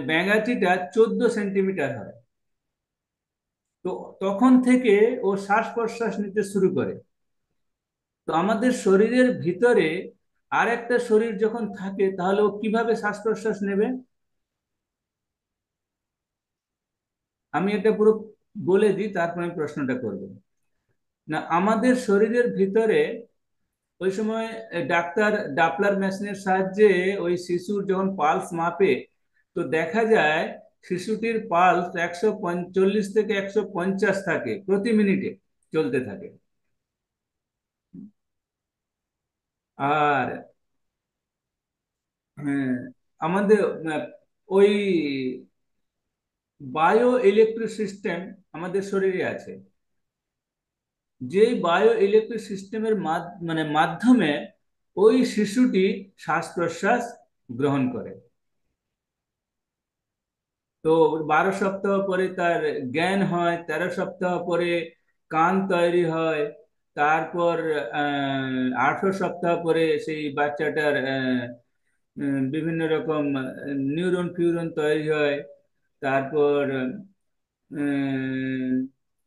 ব্যাঙাচিটা 14 সেন্টিমিটার হয়। তো তখন থেকে ও শ্বাস প্রশ্বাস নিতে শুরু করে। তো আমাদের শরীরের ভিতরে আর একটা শরীর যখন থাকে, তাহলে ও কিভাবে শ্বাস প্রশ্বাস নেবে? আমি এটা পুরো বলে দিই, তারপর আমি প্রশ্নটা করব। না, আমাদের শরীরের ভিতরে ওই সময় ডাক্তার ডাপলার মেশিনের সাহায্যে ওই শিশুর যখন পালস মাপে, তো দেখা যায় শিশুটির পালস 145 থেকে 150 থাকে, প্রতি মিনিটে চলতে থাকে। আর হ্যাঁ, আমাদের ওই বায়ো ইলেকট্রিক সিস্টেম আমাদের শরীরে আছে, যে বায়ো ইলেকট্রিক সিস্টেমের মানে মাধ্যমে ওই শিশুটি শ্বাস প্রশ্বাস গ্রহণ করে। তো তো 12 সপ্তাহ পরে তার জ্ঞান হয়, 13 সপ্তাহ পরে কান তৈরি হয়, তারপর 18 সপ্তাহ পরে সেই বাচ্চাটার বিভিন্ন রকম নিউরন ফিউরন তৈরি হয়। তারপর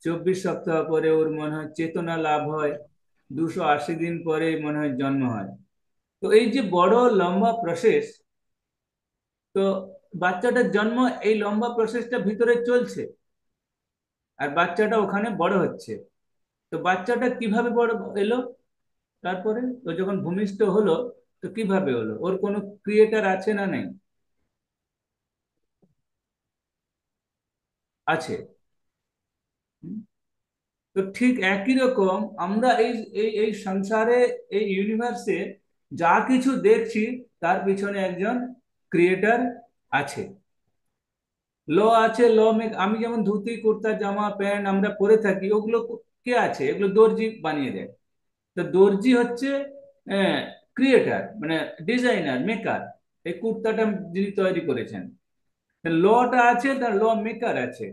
24 সপ্তাহ পরে ওর মনে হয় চেতনা লাভ হয়, 280 দিন পরে মনে হয় জন্ম হয়। তো এই যে বড় লম্বা প্রসেস, তো বাচ্চাটার জন্ম এই লম্বা প্রসেসটা ভিতরে চলছে, আর বাচ্চাটা ওখানে বড় হচ্ছে। তো বাচ্চাটা কিভাবে বড় এলো? তারপরে ও যখন ভূমিষ্ঠ হলো, তো কিভাবে হলো? ওর কোনো ক্রিয়েটার আছে না নেই? আছে। হুম? তো ঠিক একই রকম আমরা এই এই এই সংসারে, এই ইউনিভার্সে যা কিছু দেখছি, তার পিছনে একজন ক্রিয়েটার আছে। ল আছে, ল আমি যেমন ধুতি কুর্তা জামা প্যান্ট আমরা পরে থাকি, ওগুলো কে আছে? এগুলো দর্জি বানিয়ে দেয়। তো দর্জি হচ্ছে ক্রিয়েটার, মানে ডিজাইনার, মেকার। এই কুর্তাটা যিনি তৈরি করেছেন, লটা আছে, তার ল মেকার আছে।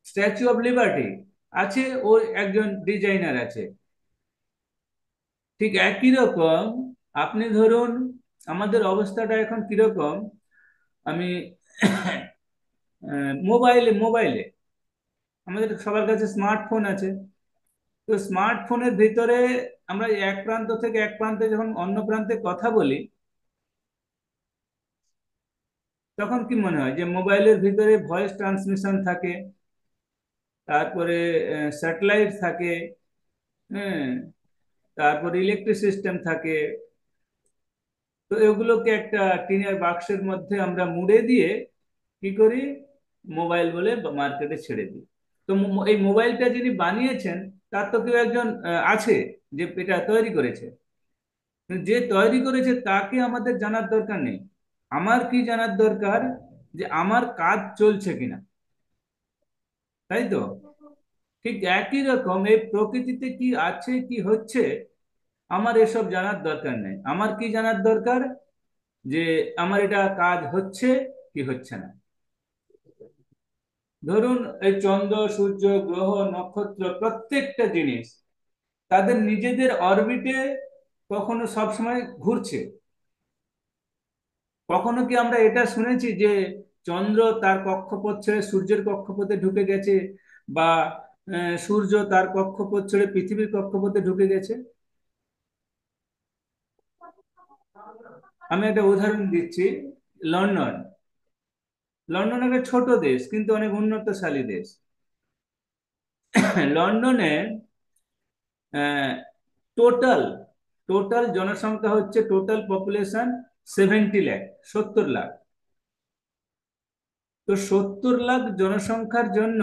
স্ট্যাচু অফ লিবার্টি আছে, ওর একজন ডিজাইনার আছে। ঠিক একই রকম আপনি ধরুন, আমাদের অবস্থাটা এখন কিরকম? আমি মোবাইলে মোবাইলে আমাদের সবার কাছে স্মার্টফোন আছে। তো স্মার্টফোনের ভিতরে আমরা এক প্রান্ত থেকে এক প্রান্তে যখন অন্য প্রান্তে কথা বলি, তখন কি মনে হয় যে মোবাইলের ভিতরে ভয়েস ট্রান্সমিশন থাকে, তারপরে স্যাটেলাইট থাকে, হ্যাঁ, তারপর ইলেকট্রিক সিস্টেম থাকে। তো এগুলোকে একটা টিনের বাক্সের মধ্যে আমরা মুড়ে দিয়ে কি করি? মোবাইল বলে মার্কেটে ছেড়ে দিই। তো এই মোবাইলটা যিনি বানিয়েছেন, তার তো কেউ একজন আছে যে এটা তৈরি করেছে। যে তৈরি করেছে তাকে আমাদের জানার দরকার নেই। আমার কি জানার দরকার? যে আমার কাজ চলছে কিনা, তাই তো? ঠিক একই রকম এই প্রকৃতিতে কি আছে কি হচ্ছে, আমার এসব জানার দরকার নেই। আমার কি জানার দরকার? যে আমার এটা কাজ হচ্ছে কি হচ্ছে না। ধরুন, এই চন্দ্র সূর্য গ্রহ নক্ষত্র প্রত্যেকটা জিনিস তাদের নিজেদের অরবিটে কখনো সবসময় ঘুরছে। কখনো কি আমরা এটা শুনেছি যে চন্দ্র তার কক্ষপথ ছেড়ে সূর্যের কক্ষপথে ঢুকে গেছে, বা সূর্য তার কক্ষপথ ছেড়ে পৃথিবীর কক্ষপথে ঢুকে গেছে? আমি একটা উদাহরণ দিচ্ছি। লন্ডন, লন্ডন একটা ছোট দেশ কিন্তু অনেক উন্নতশালী দেশ। লন্ডনে টোটাল টোটাল জনসংখ্যা হচ্ছে, টোটাল পপুলেশন 70 লাখ, 70 লাখ। তো 70 লাখ জনসংখ্যার জন্য,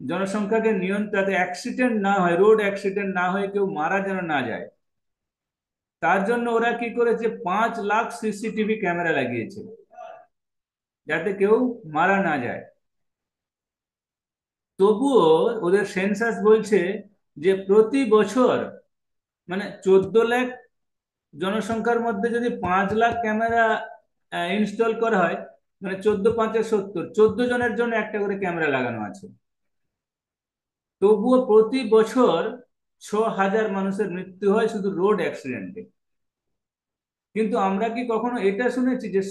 জনসংখ্যাকে নিয়ন্ত্রণ, যাতে অ্যাক্সিডেন্ট না হয়, রোড অ্যাক্সিডেন্ট না হয়, কেউ মারা যেন না যায়, তার জন্য ওরা কি করেছে? 5 লাখ সিসিটিভি ক্যামেরা লাগিয়েছে, যাতে কেউ মারা না যায়। তবুও ওদের সেন্সাস বলছে যে প্রতি বছর, মানে 14 লাখ জনসংখ্যার মধ্যে যদি 5 লাখ ক্যামেরা ইনস্টল করা হয়, মানে 14 × 5 = 70, 14 জনের জন্য একটা করে ক্যামেরা লাগানো আছে। তবুও প্রতি বছর 6,000 মানুষের মৃত্যু হয় শুধু রোড অ্যাক্সিডেন্টে। কিন্তু আমরা কি কখনো এটা শুনেছি যে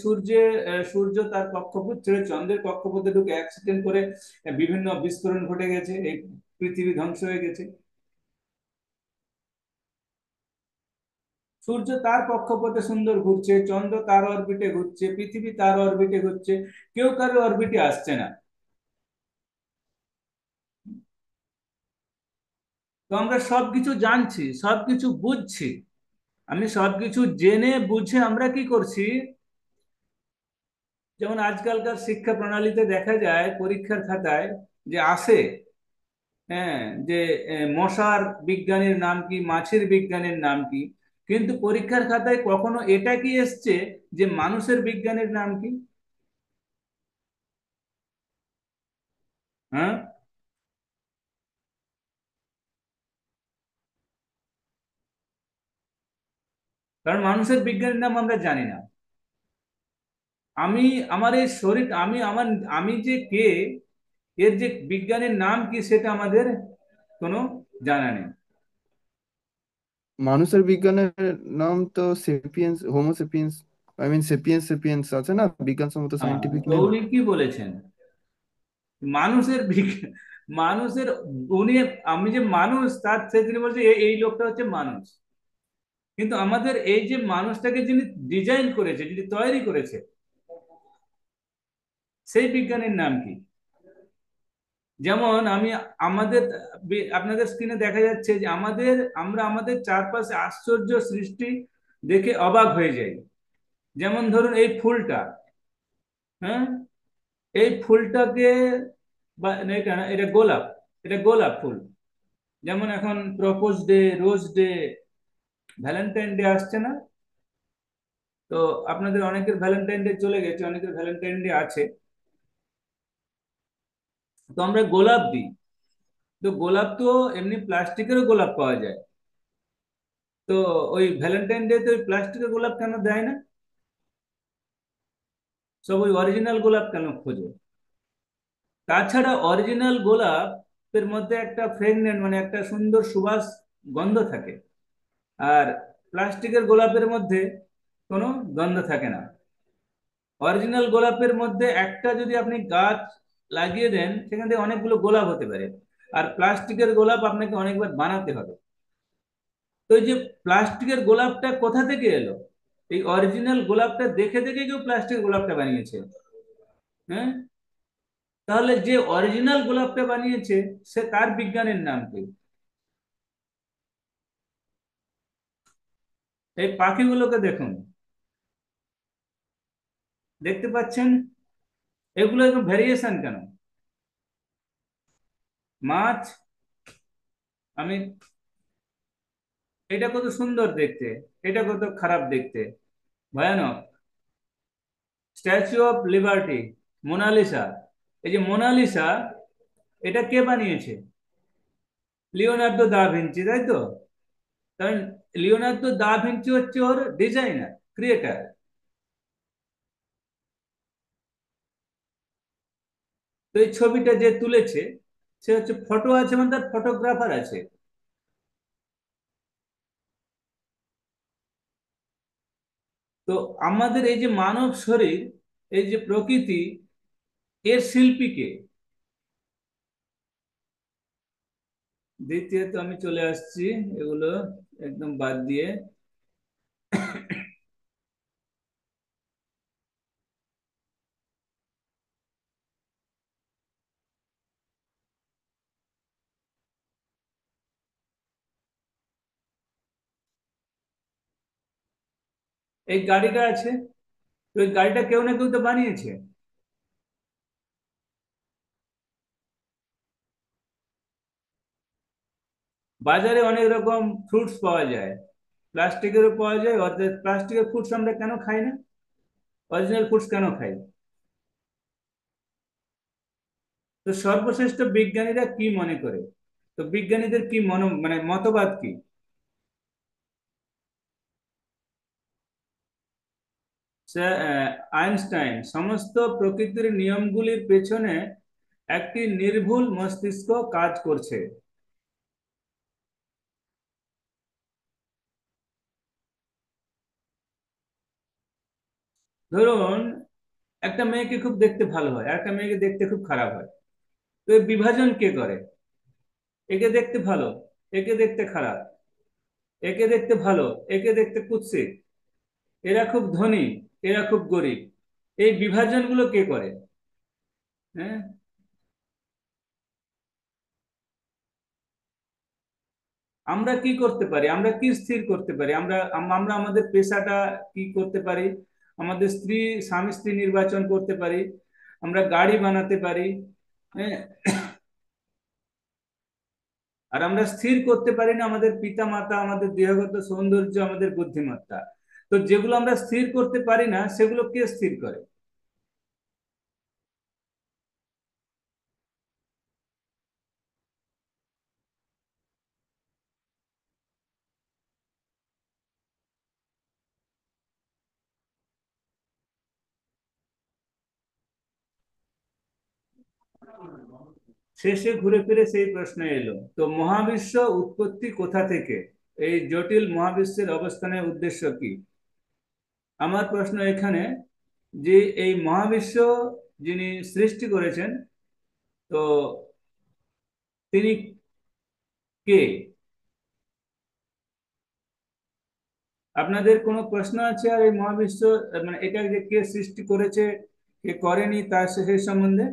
সূর্য তার কক্ষপথ ছেড়ে চন্দ্রের কক্ষপথে ঢুকে অ্যাক্সিডেন্ট করে বিভিন্ন বিস্ফোরণ ঘটে গেছে, এই পৃথিবী ধ্বংস হয়ে গেছে? সূর্য তার কক্ষপথে সুন্দর ঘুরছে, চন্দ্র তার অরবিটে ঘুরছে, পৃথিবী তার অরবিটে ঘুরছে, কেউ কারো অরবিটে আসছে না। তো আমরা সবকিছু জানছি, সবকিছু বুঝছি। আমি সবকিছু জেনে বুঝে আমরা কি করছি? যেমন আজকালকার শিক্ষা প্রণালীতে দেখা যায় পরীক্ষার খাতায় যে আসে, হ্যাঁ, যে মশার বিজ্ঞানীর নাম কি, মাছের বিজ্ঞানীর নাম কি, কিন্তু পরীক্ষার খাতায় কখনো এটা কি এসছে যে মানুষের বিজ্ঞানীর নাম কি? হ্যাঁ, কারণ মানুষের বিজ্ঞানীর নাম আমরা জানি না। আমি আমার এই শরীর, আমি যে কে, এর যে বিজ্ঞানের নাম কি সেটা আমাদের কোনো জানা নেই। মানুষের বিজ্ঞানের নাম তো sapiens, homo sapiens, I mean sapiens sapiens আছে না বিজ্ঞানসম্মত হ্যাঁ, সাইন্টিফিক তো নেম। উনি কি বলেছেন? মানুষের মানুষের, উনি, আমি যে মানুষ তার সে তিনি বলছে এই লোকটা হচ্ছে মানুষ। কিন্তু আমাদের এই যে মানুষটাকে যিনি ডিজাইন করেছে, যিনি তৈরি করেছে, সেই বিজ্ঞানীর নাম কি? যেমন আমি আমাদের আপনাদের স্ক্রিনে দেখা যাচ্ছে যে আমরা আমাদের চারপাশে আশ্চর্য সৃষ্টি দেখে অবাক হয়ে যাই। যেমন ধরুন এই ফুলটা, হ্যাঁ, এই ফুলটাকে, বা না, এটা না, এটা গোলাপ, এটা গোলাপ ফুল। যেমন এখন propose day, rose day, Valentine day আসছে না? তো আপনাদের অনেকের ভ্যালেন্টাইন ডে চলে গেছে, অনেকের ভ্যালেন্টাইন ডে আছে। তো আমরা গোলাপ দিই। তো গোলাপ তো এমনি প্লাস্টিকেরও গোলাপ পাওয়া যায়। তো ওই ভ্যালেন্টাইন ডে তে ওই প্লাস্টিকের গোলাপ কেন দেয় না? সব ওই অরিজিনাল গোলাপ কেন খোঁজে? তাছাড়া অরিজিনাল গোলাপের মধ্যে একটা ফ্রেগনেন্ট, মানে একটা সুন্দর সুবাস, গন্ধ থাকে। আর প্লাস্টিকের গোলাপের মধ্যে কোনো গন্ধ থাকে না। অরিজিনাল গোলাপের মধ্যে একটা যদি আপনি গাছ লাগিয়ে দেন, সেখান থেকে অনেকগুলো গোলাপ হতে পারে। আর প্লাস্টিকের গোলাপ আপনাকে অনেকবার বানাতে হবে। তো এই যে প্লাস্টিকের গোলাপটা কোথা থেকে এলো? এই অরিজিনাল গোলাপটা দেখে দেখে কেউ প্লাস্টিকের গোলাপটা বানিয়েছে। হ্যাঁ, তাহলে যে অরিজিনাল গোলাপটা বানিয়েছে, সে তার বিজ্ঞানের নাম কি? এই পাখিগুলোকে দেখুন, দেখতে পাচ্ছেন? এগুলো একটু ভ্যারিয়েশন কেন? মাছ, আমি, এটা কত সুন্দর দেখতে, এটা কত খারাপ দেখতে, ভয়ানক। স্ট্যাচু অফ লিবার্টি, মোনালিসা, এই যে মোনালিসা, এটা কে বানিয়েছে? লিওনার্দো দা ভিঞ্চি, তাই তো? কারণ লিওনার্দো দা ভিঞ্চি হচ্ছে ওর ডিজাইনার, ক্রিয়েটার। তো এই ছবিটা যে তুলেছে, সে হচ্ছে, ফটো আছে মানে তার ফটোগ্রাফার আছে। তো আমাদের এই যে মানব শরীর, এই যে প্রকৃতি, এর শিল্পী কে? দ্বিতীয়ত আমি চলে আসছি এগুলো একদম বাদ দিয়ে। এই গাড়িটা আছে, তো এই গাড়িটা কেউ না কেউ তো বানিয়েছে। বাজারে অনেক রকম ফ্রুটস পাওয়া যায়, প্লাস্টিকেরও পাওয়া যায়। অর্থাৎ প্লাস্টিকের ফ্রুটস আমরা কেন খাই না? অরিজিনাল ফ্রুটস কেন খাই? তো সর্বশ্রেষ্ঠ বিজ্ঞানীরা কি মনে করে? তো বিজ্ঞানীদের কি মানে মতবাদ কি? আইনস্টাইন সমস্ত প্রকৃতির নিয়মগুলির পেছনে একটি নির্ভুল মস্তিষ্ক কাজ করছে। ধরুন একটা মেয়েকে খুব দেখতে ভালো হয়, একটা মেয়েকে দেখতে খুব খারাপ হয়। তো এই বিভাজন কে করে? একে দেখতে ভালো, একে দেখতে খারাপ, একে দেখতে ভালো, একে দেখতে কুৎসিত, এরা খুব ধনী, এরা খুব গরিব, এই বিভাজনগুলো কে করে? হ্যাঁ, আমরা কি করতে পারি, আমরা কি স্থির করতে পারি? আমরা আমাদের পেশাটা কি করতে পারি? আমাদের স্বামী স্ত্রী নির্বাচন করতে পারি, আমরা গাড়ি বানাতে পারি। হ্যাঁ, আর আমরা স্থির করতে পারি না আমাদের পিতা মাতা, আমাদের দেহগত সৌন্দর্য, আমাদের বুদ্ধিমত্তা। তো যেগুলো আমরা স্থির করতে পারি না, সেগুলো কে স্থির করে? শেষে ঘুরে ফিরে সেই প্রশ্ন এলো, তো মহাবিশ্ব উৎপত্তি কোথা থেকে? এই জটিল মহাবিশ্বের অবস্থানের উদ্দেশ্য কি? আমার প্রশ্ন এখানে যে এই মহাবিশ্ব যিনি সৃষ্টি করেছেন, তো তিনি কে? আপনাদের কোনো প্রশ্ন আছে আর এই মহাবিশ্ব, মানে এটা যে কে সৃষ্টি করেছে, কে করেনি, তার সেই সম্বন্ধে?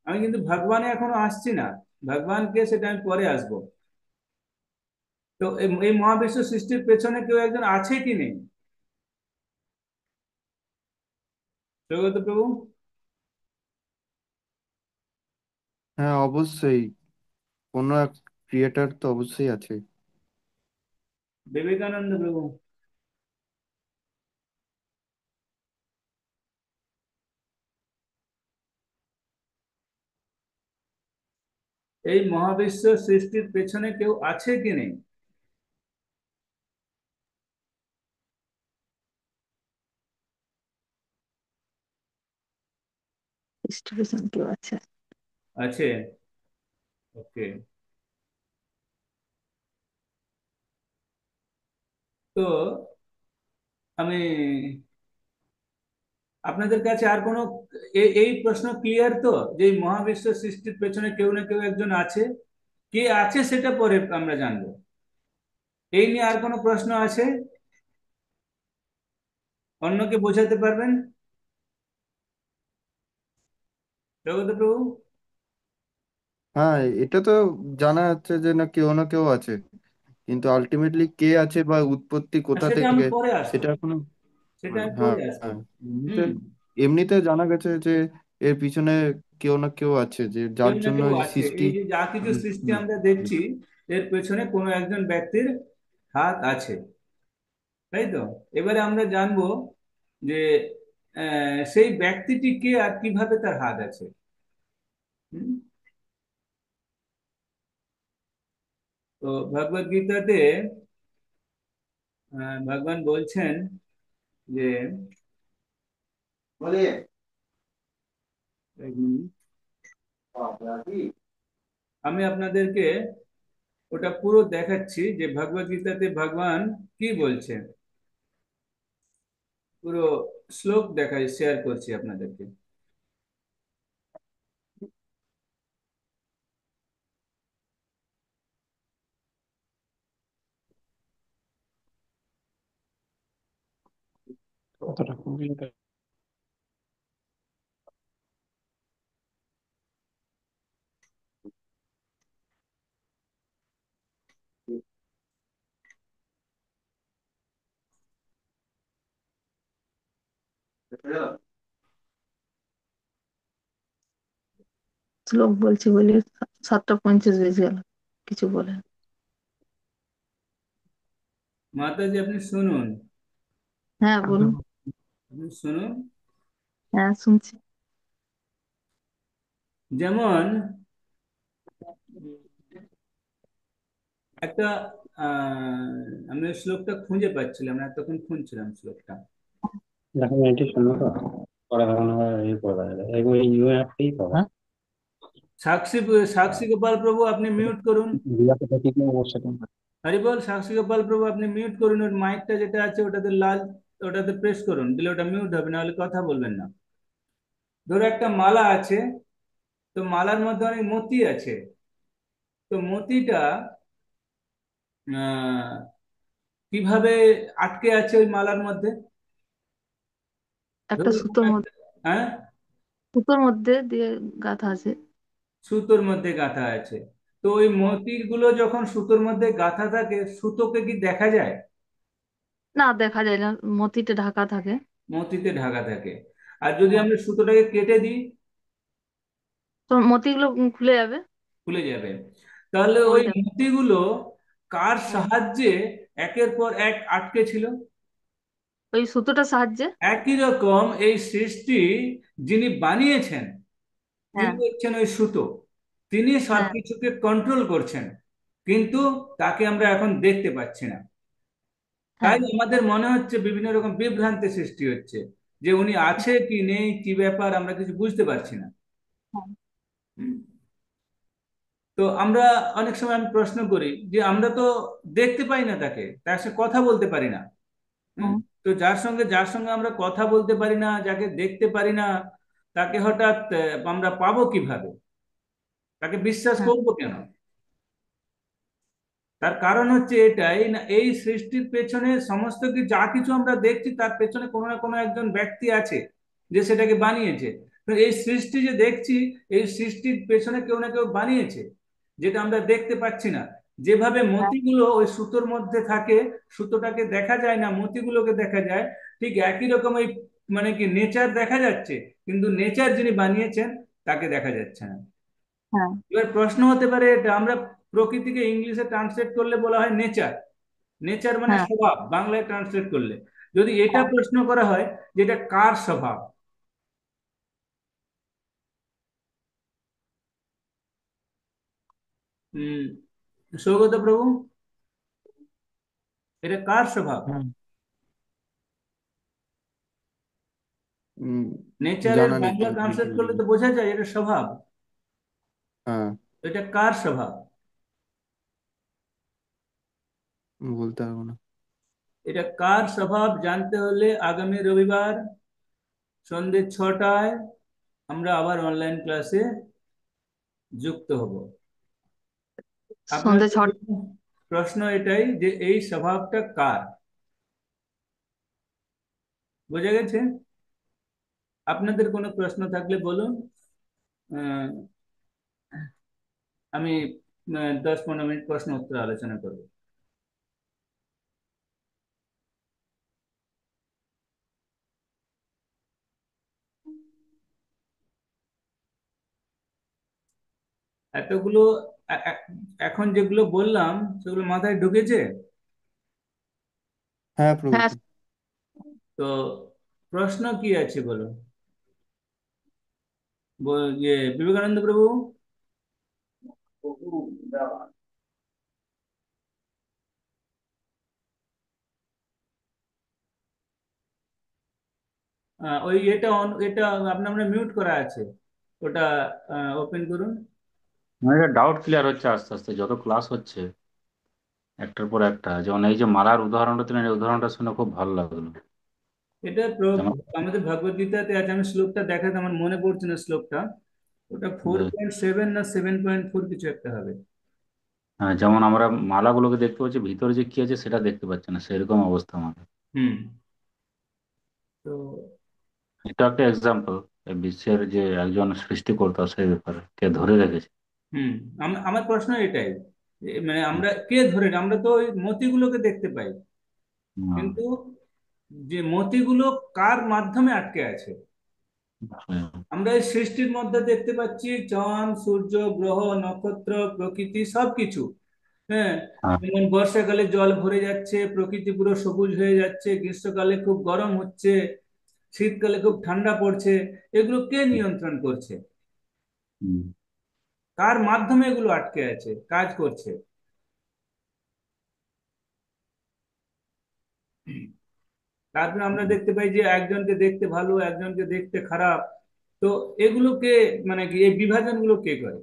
আমি কিন্তু ভগবানে এখনো আসছি না, ভগবান কে সেটা আমি পরে আসবো। তো এই মহাবিশ্ব সৃষ্টির পেছনে কেউ একজন আছে কি নেই? জগত প্রভু। হ্যাঁ, অবশ্যই কোনো এক ক্রিয়েটার তো অবশ্যই আছে। বিবেকানন্দ প্রভু। এই মহাবিশ্ব সৃষ্টির পেছনে কেউ আছে কি নেই? ডিস্ট্রিবিউশন কেউ আছে? আছে। ওকে। তো আমি আপনাদের কাছে আর কোনো এই প্রশ্ন ক্লিয়ার তো, যে এই মহাবিশ্ব সৃষ্টির পেছনে কেউ না কেউ একজন আছে, কে আছে সেটা পরে আমরা জানবো। এই নিয়ে আর কোনো প্রশ্ন আছে? অন্যকে বোঝাতে পারবেন জগত প্রভু? হ্যাঁ, এটা তো জানা যাচ্ছে যে না কেউ আছে, কিন্তু আলটিমেটলি কে আছে বা উৎপত্তি আর কোথা সেটা আমি থেকে পরে আসবো, সেটা এখনো। সেটা আমি হ্যাঁ, পরে আসবো। হ্যাঁ, এমনিতে হুম। এমনিতে জানা গেছে যে এর পিছনে কেউ না কেউ আছে, যে কেউ যার না জন্য কেউ এই আছে, সৃষ্টি। এই যে যা কিছু হুম, সৃষ্টি হুম, আমরা হুম। দেখছি, এর পেছনে কোনো একজন ব্যক্তির হাত আছে, তাই তো? এবারে আমরা জানবো যে সেই ব্যক্তিটি কে আর কিভাবে তার হাত আছে। হুম? তো ভগবদ গীতাতে ভগবান বলছেন যে, এক মিনিট, আমি আপনাদেরকে ওটা পুরো দেখাচ্ছি যে ভগবদ গীতাতে ভগবান কি বলছেন, পুরো শ্লোক দেখাই, শেয়ার করছি আপনাদেরকে। কতটা কমপ্লিট? শ্লোক বলছি বলে 7:50 বেজে গেল, কিছু বলেন? মাতাজি আপনি শুনুন, হ্যাঁ বলুন। আপনি শুনুন। হ্যাঁ শুনছি। যেমন একটা আমি ওই শ্লোকটা খুঁজে পাচ্ছিলাম না, এতক্ষণ খুঁজছিলাম শ্লোকটা। দেখো মেডিটেশন তো পরে তখন আবার এই করবে, এগুলো ইউএফটি তো হ্যাঁ সাক্ষী, সাক্ষী গোপাল প্রভু আপনি মিউট করুন। রিয়াকে তো ঠিক নেই ওর সাথে। হরিবল। সাক্ষী গোপাল প্রভু আপনি মিউট করুন, ওর মাইকটা যেটা আছে ওটাতে লাল, ওটাতে প্রেস করুন, দিলে ওটা মিউট হবে, নাহলে কথা বলবেন না। ধরো একটা মালা আছে, তো মালার মধ্যে অনেক মতি আছে, তো মতিটা আহ কিভাবে আটকে আছে ওই মালার মধ্যে? একটা ধরো কোনো সুতোর মধ্যে, হ্যাঁ, সুতোর মধ্যে দিয়ে গাঁথা আছে। সুতোর মধ্যে গাঁথা আছে। তো ওই মতিগুলো যখন সুতোর মধ্যে গাঁথা থাকে, সুতোকে কি দেখা যায়? না দেখা যায় না, মতিতে ঢাকা থাকে। মতিতে ঢাকা থাকে। আর যদি হ্যাঁ, আমরা সুতোটাকে কেটে দিই, তো মতিগুলো খুলে যাবে। খুলে যাবে। তাহলে ওই ওইটা। মতিগুলো কার হ্যাঁ, সাহায্যে একের পর এক আটকে ছিল? ওই সুতোটার সাহায্যে। একই রকম এই সৃষ্টি যিনি বানিয়েছেন, তিনি হ্যাঁ। হচ্ছেন ওই সুতো, তিনি হ্যাঁ। সবকিছুকে কন্ট্রোল করছেন, কিন্তু তাকে আমরা এখন দেখতে পাচ্ছি না। তাই হ্যাঁ। আমাদের মনে হচ্ছে বিভিন্ন রকম বিভ্রান্তি সৃষ্টি হচ্ছে। যে উনি আছে কি নেই, কি ব্যাপার, আমরা কিছু বুঝতে পারছি না। হ্যাঁ। হুম। তো আমরা অনেক সময় আমি প্রশ্ন করি যে আমরা তো দেখতে পাই না তাকে, তার সাথে কথা বলতে পারি না। হুম। হ্যাঁ। তো যার সঙ্গে আমরা কথা বলতে পারি না, যাকে দেখতে পারি না, তাকে হঠাৎ আমরা পাবো কিভাবে, তাকে বিশ্বাস হ্যাঁ। করবো কেন? তার কারণ হচ্ছে এটাই না, এই সৃষ্টির পেছনে সমস্ত কি যা কিছু আমরা দেখছি তার পেছনে কোনো না কোনো একজন ব্যক্তি আছে যে সেটাকে বানিয়েছে। তো এই সৃষ্টি যে দেখছি, এই সৃষ্টির পেছনে কেউ না কেউ বানিয়েছে, যেটা আমরা দেখতে পাচ্ছি না। যেভাবে হ্যাঁ। মতিগুলো ওই সুতোর মধ্যে থাকে, সুতোটাকে দেখা যায় না, মতিগুলোকে দেখা যায়, ঠিক একই রকম এই মানে কি নেচার দেখা যাচ্ছে, কিন্তু নেচার যিনি বানিয়েছেন তাকে দেখা যাচ্ছে না। হ্যাঁ। এবার প্রশ্ন হতে পারে এটা, আমরা প্রকৃতিকে ইংলিশে ট্রান্সলেট করলে বলা হয় নেচার, নেচার মানে হ্যাঁ। স্বভাব, বাংলায় ট্রান্সলেট করলে যদি এটা হ্যাঁ। প্রশ্ন করা হয় যে এটা কার স্বভাব, উম সৌগত প্রভু, এটা কার স্বভাব? হুম। উম, নেচারের জানা নেই বাংলা কেন কি ট্রান্সলেট করলে বলবো। তো বোঝা যায় এটা স্বভাব। হ্যাঁ, এটা কার স্বভাব? বলতে পারবো না। এটা কার স্বভাব জানতে হলে আগামী রবিবার সন্ধ্যে 6টায় আমরা আবার অনলাইন ক্লাসে যুক্ত হব। সন্ধ্যে আপনাদের 6টা। প্রশ্ন এটাই যে এই স্বভাবটা কার, বোঝা গেছে? আপনাদের কোনো প্রশ্ন থাকলে বলুন। আহ, আমি 10-15 মিনিট প্রশ্ন উত্তর আলোচনা করব। এতগুলো এ- এ- এখন যেগুলো বললাম সেগুলো মাথায় ঢুকেছে? হ্যাঁ হ্যাঁ। প্রভুজি। তো প্রশ্ন কি আছে বলো, ইয়ে বিবেকানন্দ প্রভু। ওই এটা আপনার মানে মিউট করা আছে, ওটা ওপেন করুন। আমার এটা ডাউট ক্লিয়ার হচ্ছে আস্তে আস্তে যত ক্লাস হচ্ছে, একটার পর একটা। যেমন এই যে মালার উদাহরণটা দিলেন, এই উদাহরণটা শুনে খুব ভালো লাগলো। এটা যেমন আমাদের ভগবদ গীতাতে আছে, আমি শ্লোকটা দেখাতে আমার মনে পড়ছে না শ্লোকটা, ওটা ফোর যে পয়েন্ট সেভেন না 7.4 কিছু একটা হবে। যেমন আমরা মালাগুলোকে দেখতে পাচ্ছি, ভিতরে যে কি আছে সেটা দেখতে পাচ্ছি না, সেরকম অবস্থা আমাদের। হুম। তো এটা একটা এক্সাম্পল বিশ্বের যে একজন সৃষ্টিকর্তা সেই ব্যাপারে কে ধরে রেখেছে। হুম, আমার প্রশ্ন এটাই, মানে আমরা কে ধরে, আমরা তো ওই মতিগুলোকে দেখতে পাই, হুম, কিন্তু যে মতিগুলো কার মাধ্যমে আটকে আছে? হুম, আমরা এই সৃষ্টির মধ্যে দেখতে পাচ্ছি চাঁদ, সূর্য, গ্রহ, নক্ষত্র, প্রকৃতি সবকিছু। হ্যাঁ। হ্যাঁ, যেমন বর্ষাকালে জল ভরে যাচ্ছে, প্রকৃতি পুরো সবুজ হয়ে যাচ্ছে, গ্রীষ্মকালে খুব গরম হচ্ছে, শীতকালে খুব ঠান্ডা পড়ছে, এগুলো কে নিয়ন্ত্রণ করছে? হুম, কার মাধ্যমে এগুলো আটকে আছে, কাজ করছে? তারপরে আমরা দেখতে পাই যে একজনকে দেখতে ভালো, একজনকে দেখতে খারাপ। তো এগুলোকে মানে কি এই বিভাজন গুলো কে করে?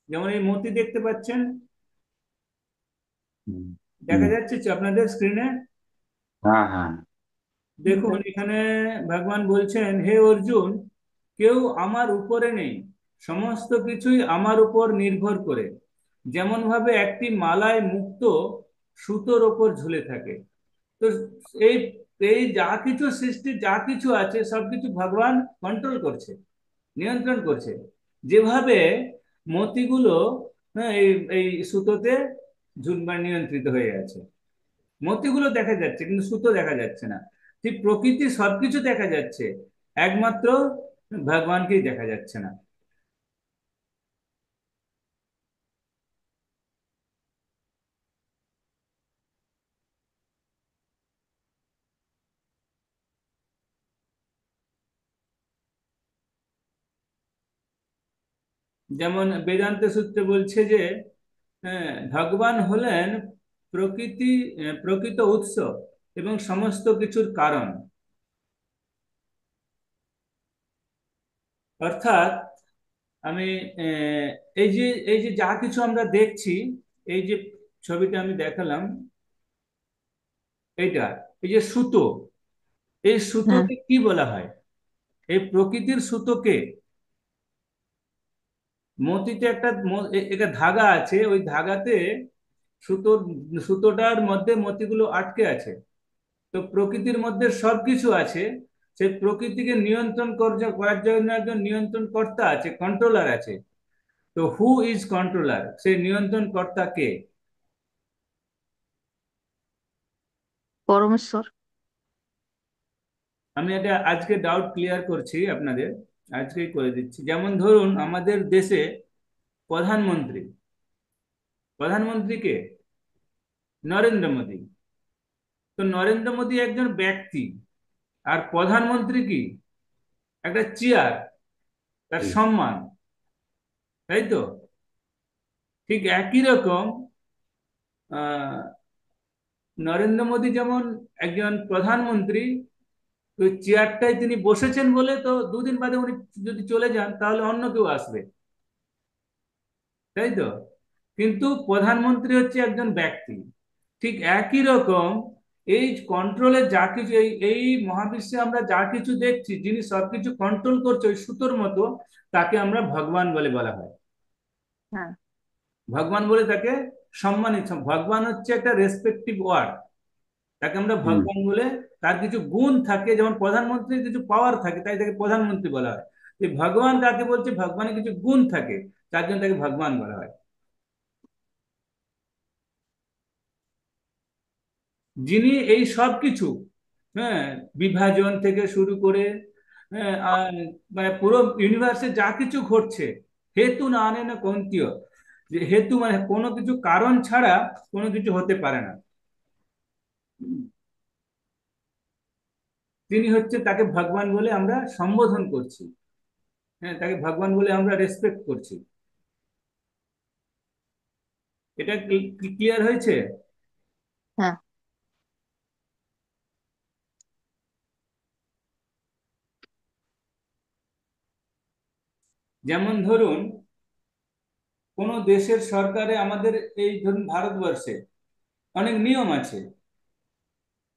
যেমন এই মতি দেখতে পাচ্ছেন, হুম, দেখা হুম, যাচ্ছে তো আপনাদের স্ক্রিনে? হ্যাঁ, হ্যাঁ, দেখুন এখানে ভগবান বলছেন, হে অর্জুন, কেউ আমার উপরে নেই, সমস্ত কিছুই আমার উপর নির্ভর করে। যেমন ভাবে একটি মালায় মুক্ত সুতোর ওপর ঝুলে থাকে। তো এই এই যা কিছু সৃষ্টি, যা কিছু আছে সবকিছু ভগবান কন্ট্রোল করছে, নিয়ন্ত্রণ করছে। যেভাবে মতিগুলো, হ্যাঁ, এই এই সুতোতে নিয়ন্ত্রিত হয়ে আছে। মতিগুলো দেখা যাচ্ছে কিন্তু সুতো দেখা যাচ্ছে না। ঠিক প্রকৃতি সবকিছু দেখা যাচ্ছে, একমাত্র ভগবানকেই দেখা যাচ্ছে না। যেমন বেদান্ত সূত্রে বলছে যে, হ্যাঁ, ভগবান হলেন প্রকৃতি, প্রকৃত উৎস, এবং সমস্ত কিছুর কারণ। অর্থাৎ আমি আহ, এই যে যা কিছু আমরা দেখছি, এই যে ছবিটা আমি দেখালাম, এইটা, এই যে সুতো, এই হ্যাঁ, সুতোকে কি বলা হয়? এই প্রকৃতির সুতোকে, মতিতে একটা ধাগা আছে, ওই ধাগাতে সুতোর সুতোটার মধ্যে মতিগুলো আটকে আছে। তো প্রকৃতির মধ্যে সবকিছু আছে। সেই প্রকৃতিকে নিয়ন্ত্রণ করার জন্য একজন নিয়ন্ত্রণ কর্তা আছে, কন্ট্রোলার আছে। তো হু ইজ কন্ট্রোলার? সেই নিয়ন্ত্রণ কর্তা কে? পরমেশ্বর। আমি এটা আজকে ডাউট ক্লিয়ার করছি আপনাদের, আজকেই করে দিচ্ছি। যেমন ধরুন আমাদের দেশে প্রধানমন্ত্রী, প্রধানমন্ত্রী কে? নরেন্দ্র মোদী। তো নরেন্দ্র মোদী একজন ব্যক্তি, আর প্রধানমন্ত্রী কি? একটা চেয়ার, তার হুম। সম্মান, তাই তো? ঠিক একই রকম আহ নরেন্দ্র মোদী যেমন একজন প্রধানমন্ত্রী, তো চেয়ারটায় তিনি বসেছেন বলে তো দুদিন বাদে উনি যদি চলে যান তাহলে অন্য কেউ আসবে, তাই তো? কিন্তু প্রধানমন্ত্রী হচ্ছে একজন ব্যক্তি। ঠিক একই রকম এই কন্ট্রোলের যা কিছু, এই এই মহাবিশ্বে আমরা যা কিছু দেখছি, যিনি সবকিছু কন্ট্রোল করছে ওই সুতোর মতো, তাকে আমরা ভগবান বলে বলা হয়। হ্যাঁ। ভগবান বলে তাকে সম্মানিত, ভগবান হচ্ছে একটা রেসপেক্টিভ ওয়ার্ড। তাকে আমরা হুম। ভগবান বলে, তার কিছু গুণ থাকে, যেমন প্রধানমন্ত্রীর কিছু পাওয়ার থাকে তাই তাকে প্রধানমন্ত্রী বলা হয়। এই ভগবান কাকে বলছে? ভগবানের কিছু গুণ থাকে, তার জন্য তাকে ভগবান বলা হয়। যিনি এই সব কিছু, হ্যাঁ, বিভাজন থেকে শুরু করে, হ্যাঁ, মানে পুরো ইউনিভার্সে যা কিছু ঘটছে, হেতু না আনে না কন্তীয়, যে হেতু মানে কোনো কিছু কারণ ছাড়া কোনো কিছু হতে পারে না। তিনি হচ্ছে, তাকে ভগবান বলে আমরা সম্বোধন করছি। হ্যাঁ, তাকে ভগবান বলে আমরা রেসপেক্ট করছি। এটা ক্লিয়ার হয়েছে? হ্যাঁ। যেমন ধরুন কোন দেশের সরকারে, আমাদের এই ধরুন ভারতবর্ষে অনেক নিয়ম আছে,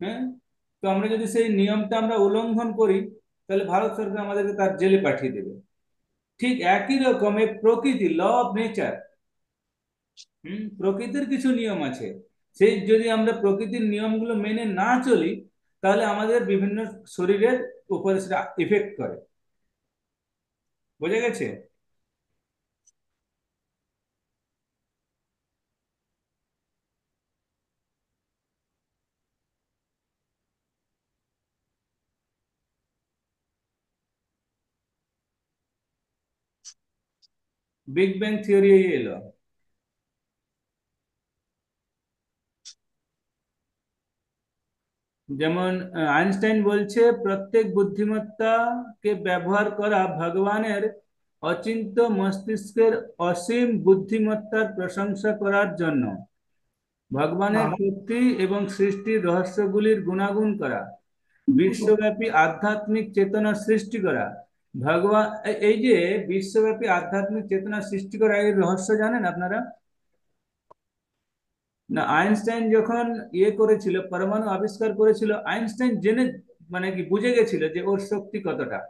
হ্যাঁ। তো আমরা যদি সেই নিয়মটা আমরা উল্লঙ্ঘন করি, তাহলে ভারত সরকার আমাদেরকে তার জেলে পাঠিয়ে দেবে। ঠিক একই রকম এই প্রকৃতি, ল অফ নেচার, প্রকৃতির কিছু নিয়ম আছে। সেই যদি আমরা প্রকৃতির নিয়মগুলো মেনে না চলি, তাহলে আমাদের বিভিন্ন শরীরের উপরে সেটা ইফেক্ট করে। বোঝা গেছে? বিগ ব্যাং থিওরি এলো। যেমন আইনস্টাইন বলছে প্রত্যেক বুদ্ধিমত্তাকে ব্যবহার করা ভগবানের অচিন্ত মস্তিষ্কের অসীম বুদ্ধিমত্তার প্রশংসা করার জন্য, ভগবানের শক্তি এবং সৃষ্টির রহস্যগুলির গুণাগুণ করা, বিশ্বব্যাপী আধ্যাত্মিক চেতনা সৃষ্টি করা। ভগবান, এই যে বিশ্বব্যাপী আধ্যাত্মিক চেতনা সৃষ্টি করা, এর রহস্য জানেন আপনারা? না, আইনস্টাইন যখন করেছিল, পরমাণু আবিষ্কার করেছিল, আইনস্টাইন জেনে, মানে কি, বুঝে গেছিল যে ওর শক্তি কতটা।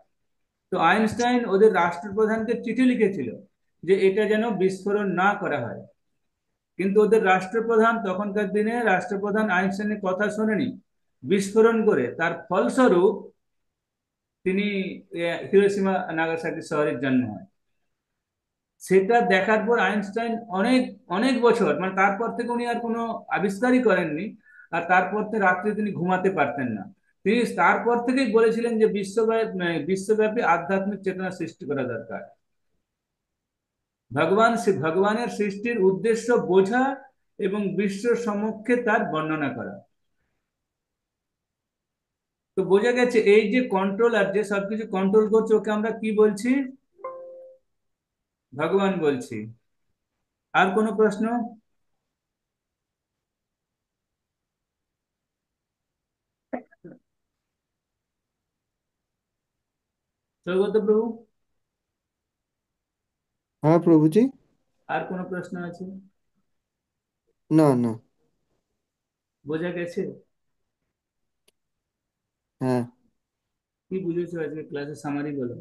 তো আইনস্টাইন ওদের রাষ্ট্রপ্রধানকে চিঠি লিখেছিল যে এটা যেন বিস্ফোরণ না করা হয়। কিন্তু ওদের রাষ্ট্রপ্রধান, তখনকার দিনে রাষ্ট্রপ্রধান আইনস্টাইনের কথা শোনেনি, বিস্ফোরণ করে, তার ফলস্বরূপ তিনি হিরোশিমা নাগাসাকি শহরের জন্ম হয়। সেটা দেখার পর আইনস্টাইন অনেক অনেক বছর, মানে তারপর থেকে উনি আর কোনো আবিষ্কারই করেননি। আর তারপর থেকে রাত্রে তিনি ঘুমাতে পারতেন না। তিনি তারপর থেকেই বলেছিলেন যে বিশ্বব্যাপী আধ্যাত্মিক চেতনা সৃষ্টি করা দরকার। ভগবানের সৃষ্টির উদ্দেশ্য বোঝা এবং বিশ্ব সমক্ষে তার বর্ণনা করা। তো বোঝা গেছে এই যে কন্ট্রোলার, যে সবকিছু কন্ট্রোল করছে, ওকে আমরা কি বলছি? ভগবান বলছি। আর কোনো প্রশ্ন? সৌগত প্রভু, হ্যাঁ প্রভুজি। আর কোনো প্রশ্ন আছে? না না। বোঝা গেছে? হ্যাঁ, কি বুঝেছো আজকে ক্লাসে, সামারি বলো।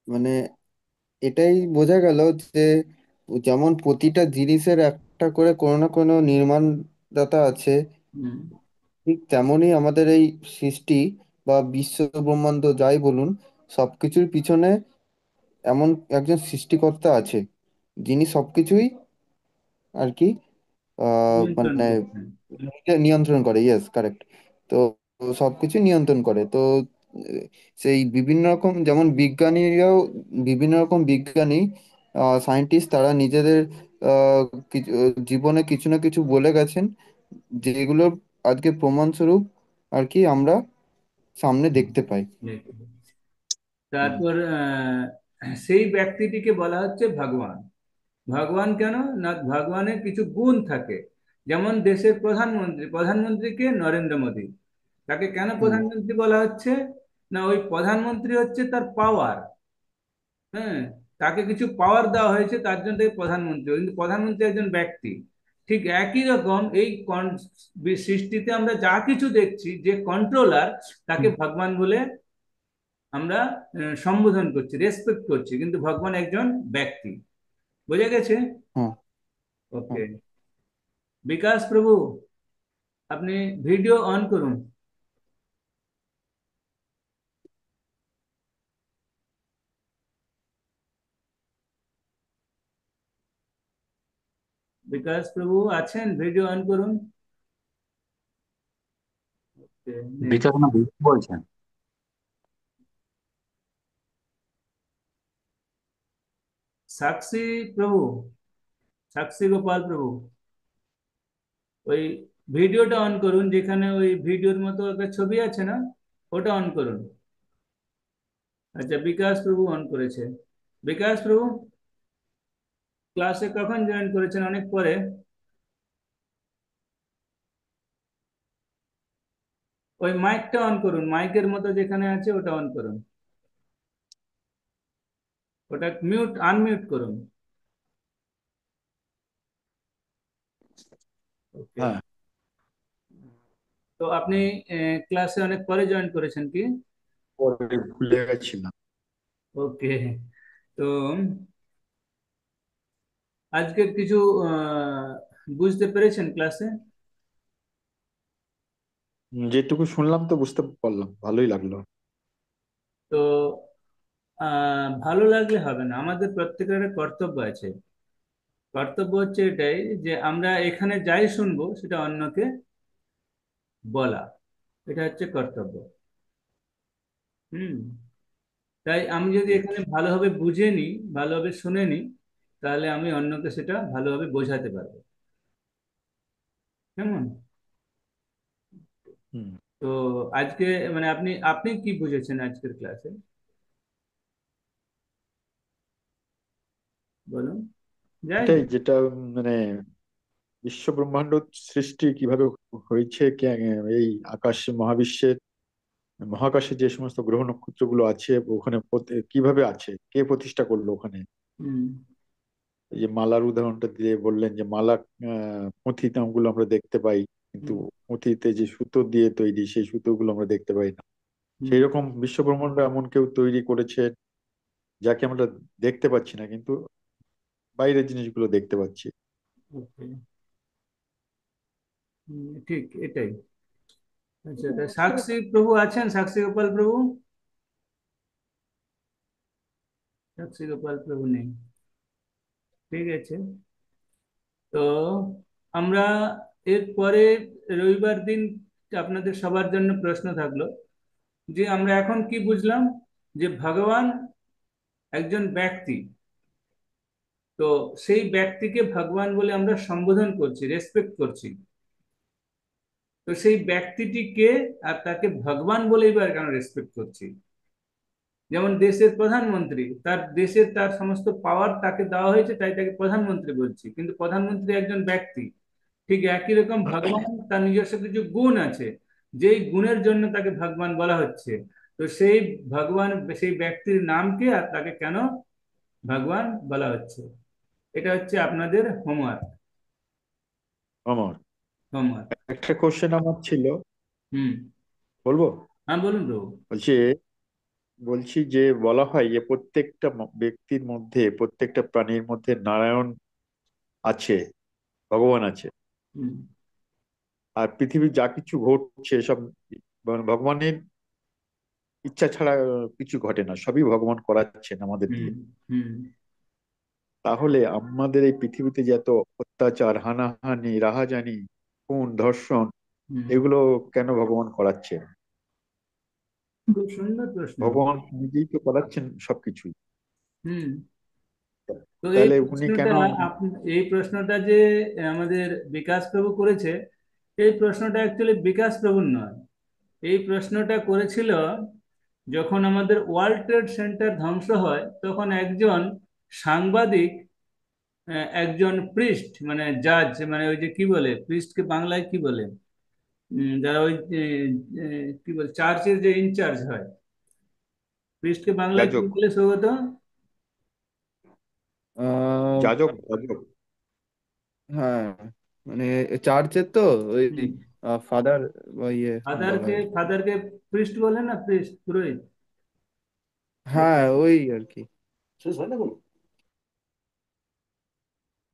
মানে এটাই বোঝা গেল যে যেমন প্রতিটা জিনিসের একটা করে কোনো না কোনো নির্মাণদাতা আছে, হুম। ঠিক তেমনই আমাদের এই সৃষ্টি বা বিশ্ব ব্রহ্মাণ্ড যাই বলুন, সবকিছুর পিছনে এমন একজন সৃষ্টিকর্তা আছে, যিনি সবকিছুই আর কি নিয়ন্ত্রণ মানে করছেন। নিজে নিয়ন্ত্রণ করে। Yes, correct. তো সবকিছু নিয়ন্ত্রণ করে। তো সেই বিভিন্ন রকম, যেমন বিজ্ঞানীরাও, বিভিন্ন রকম বিজ্ঞানী, সায়েন্টিস্ট, তারা নিজেদের জীবনে কিছু না কিছু বলে গেছেন, যেগুলোর আজকে প্রমাণস্বরূপ আর কি আমরা সামনে দেখতে পাই। দেখো। হুম। তারপর সেই ব্যক্তিটিকে বলা হচ্ছে ভগবান। ভগবান কেন না, ভগবানের কিছু গুণ থাকে। যেমন দেশের প্রধানমন্ত্রী, প্রধানমন্ত্রীকে নরেন্দ্র মোদী, তাকে কেন হুম। প্রধানমন্ত্রী বলা হচ্ছে? না, ওই প্রধানমন্ত্রী হচ্ছে তার পাওয়ার। হ্যাঁ, তাকে কিছু পাওয়ার দেওয়া হয়েছে, তার জন্য তাকে প্রধানমন্ত্রী। কিন্তু প্রধানমন্ত্রী একজন ব্যক্তি। ঠিক একই রকম এই সৃষ্টিতে আমরা যা কিছু দেখছি, যে কন্ট্রোলার, তাকে হুম। ভগবান বলে আমরা সম্বোধন করছি, রেসপেক্ট করছি, কিন্তু ভগবান একজন ব্যক্তি। বোঝা গেছে? হ্যাঁ। ওকে। হ্যাঁ। বিকাশ প্রভু, আপনি ভিডিও অন করুন। বিকাশ প্রভু আছেন? ভিডিও অন করুন। ওকে, নেই। বিকাশ না বিকাশ বলছেন? সাক্ষী প্রভু, সাক্ষী গোপাল প্রভু, ওই ভিডিওটা অন করুন, যেখানে ওই ভিডিওর মতো একটা ছবি আছে না, ওটা অন করুন। আচ্ছা, বিকাশ প্রভু অন করেছে। বিকাশ প্রভু ক্লাসে কখন জয়েন করেছেন? অনেক পরে। ওই মাইকটা অন করুন, মাইকের মতো যেখানে আছে ওটা অন করুন, ওটা মিউট আনমিউট করুন। ওকে। হ্যাঁ, তো আপনি ক্লাসে অনেক পরে জয়েন করেছেন কি? পরে ভুলে গেছিলাম। ওকে। তো আজকের কিছু আহ, বুঝতে পেরেছেন ক্লাসে? যেটুকু শুনলাম তো বুঝতে পারলাম, ভালোই লাগলো। তো ভালো লাগলে হবে না, আমাদের প্রত্যেকের কর্তব্য আছে। কর্তব্য হচ্ছে এটাই, যে আমরা এখানে যাই শুনবো সেটা অন্যকে বলা। এটা হচ্ছে কর্তব্য। হুম। তাই আমি যদি এখানে ভালোভাবে বুঝে নিই, ভালোভাবে শুনে নিই, তাহলে আমি অন্যকে সেটা ভালোভাবে বোঝাতে পারবো। কেমন? হুম। তো আজকে মানে আপনি আপনি কি বুঝেছেন আজকের ক্লাসে, বলুন। যাই এটাই হোক। যেটা মানে বিশ্ব ব্রহ্মাণ্ড সৃষ্টি কিভাবে হয়েছে, এই আকাশ মহাবিশ্বের মহাকাশে যে সমস্ত গ্রহ নক্ষত্রগুলো আছে ওখানে কিভাবে আছে, কে প্রতিষ্ঠা করলো ওখানে। হুম। এই যে মালার উদাহরণটা দিয়ে বললেন যে মালা, পুঁথিতে ওগুলো আমরা দেখতে পাই, কিন্তু হুম। পুঁথিতে যে সুতো দিয়ে তৈরি সেই সুতোগুলো আমরা দেখতে পাই না। হুম। সেই রকম বিশ্ব ব্রহ্মাণ্ড এমন কেউ তৈরি করেছে যাকে আমরা দেখতে পাচ্ছি না, কিন্তু বাইরের জিনিসগুলো দেখতে পাচ্ছি। ওকে। ঠিক এটাই। আচ্ছা, তা সাক্ষী প্রভু আছেন? সাক্ষী গোপাল প্রভু? সাক্ষী গোপাল প্রভু নেই। ঠিক আছে। তো আমরা এরপরে রবিবার দিন আপনাদের সবার জন্য প্রশ্ন থাকলো, যে আমরা এখন কি বুঝলাম, যে ভগবান একজন ব্যক্তি। তো সেই ব্যক্তিকে ভগবান বলে আমরা সম্বোধন করছি, রেসপেক্ট করছি। তো সেই ব্যক্তিটি কে, আর তাকে ভগবান বলেই বা কেন রেসপেক্ট করছি? যেমন দেশের প্রধানমন্ত্রী, তার দেশের তার সমস্ত পাওয়ার তাকে দেওয়া হয়েছে, তাই তাকে প্রধানমন্ত্রী বলছি, কিন্তু প্রধানমন্ত্রী একজন ব্যক্তি। ঠিক একই রকম ভগবান, তার নিজস্ব কিছু গুণ আছে, যেই গুণের জন্য তাকে ভগবান বলা হচ্ছে। তো সেই ভগবান, সেই ব্যক্তির নাম কি আর তাকে কেন ভগবান বলা হচ্ছে, এটা হচ্ছে আপনাদের হোমওয়ার্ক। আমার হোমওয়ার্ক। একটা কোশ্চেন আমার ছিল, হুম। বলবো? হ্যাঁ, বলুন প্রভু। বলছি বলছি যে বলা হয় যে প্রত্যেকটা ব্যক্তির মধ্যে, প্রত্যেকটা প্রাণীর মধ্যে নারায়ণ আছে, ভগবান আছে। হুম। আর পৃথিবীর যা কিছু ঘটছে সব ভগবানের ইচ্ছা ছাড়া কিছু ঘটে না, সবই ভগবান করাচ্ছেন আমাদের হুম। দিয়ে। হুম। তাহলে আমাদের এই পৃথিবীতে যে এত অত্যাচার, হানাহানি, রাহাজানি, খুন, ধর্ষণ, হুম। এগুলো কেন ভগবান করাচ্ছেন? খুব সুন্দর প্রশ্ন। ভগবান নিজেই তো করাচ্ছেন সবকিছুই। হুম। তো এই তাহলে উনি প্রশ্নটা, কেন? এই প্রশ্নটা যে আমাদের বিকাশ প্রভু করেছে, এই প্রশ্নটা অ্যাকচুয়ালি বিকাশ প্রভুর নয়। এই প্রশ্নটা করেছিল যখন আমাদের ওয়ার্ল্ড ট্রেড সেন্টার ধ্বংস হয়, তখন একজন সাংবাদিক, একজন প্রিস্ট মানে জাজ, মানে ওই যে কি বলে প্রিস্টকে বাংলায় কি বলে, যারা ওই কি বলে চার্চের যে ইনচার্জ হয়, প্রিস্টকে বাংলায় কি যাজক, বলে সৌগত? আহ যাজক, যাজক। হ্যাঁ, মানে চার্চের তো ওই হুম। ফাদার বা ইয়ে বলা ফাদারকে, হয়। ফাদারকে প্রিস্ট বলে না, প্রিস্ট পুরোহিত। হ্যাঁ, ওই আর কি।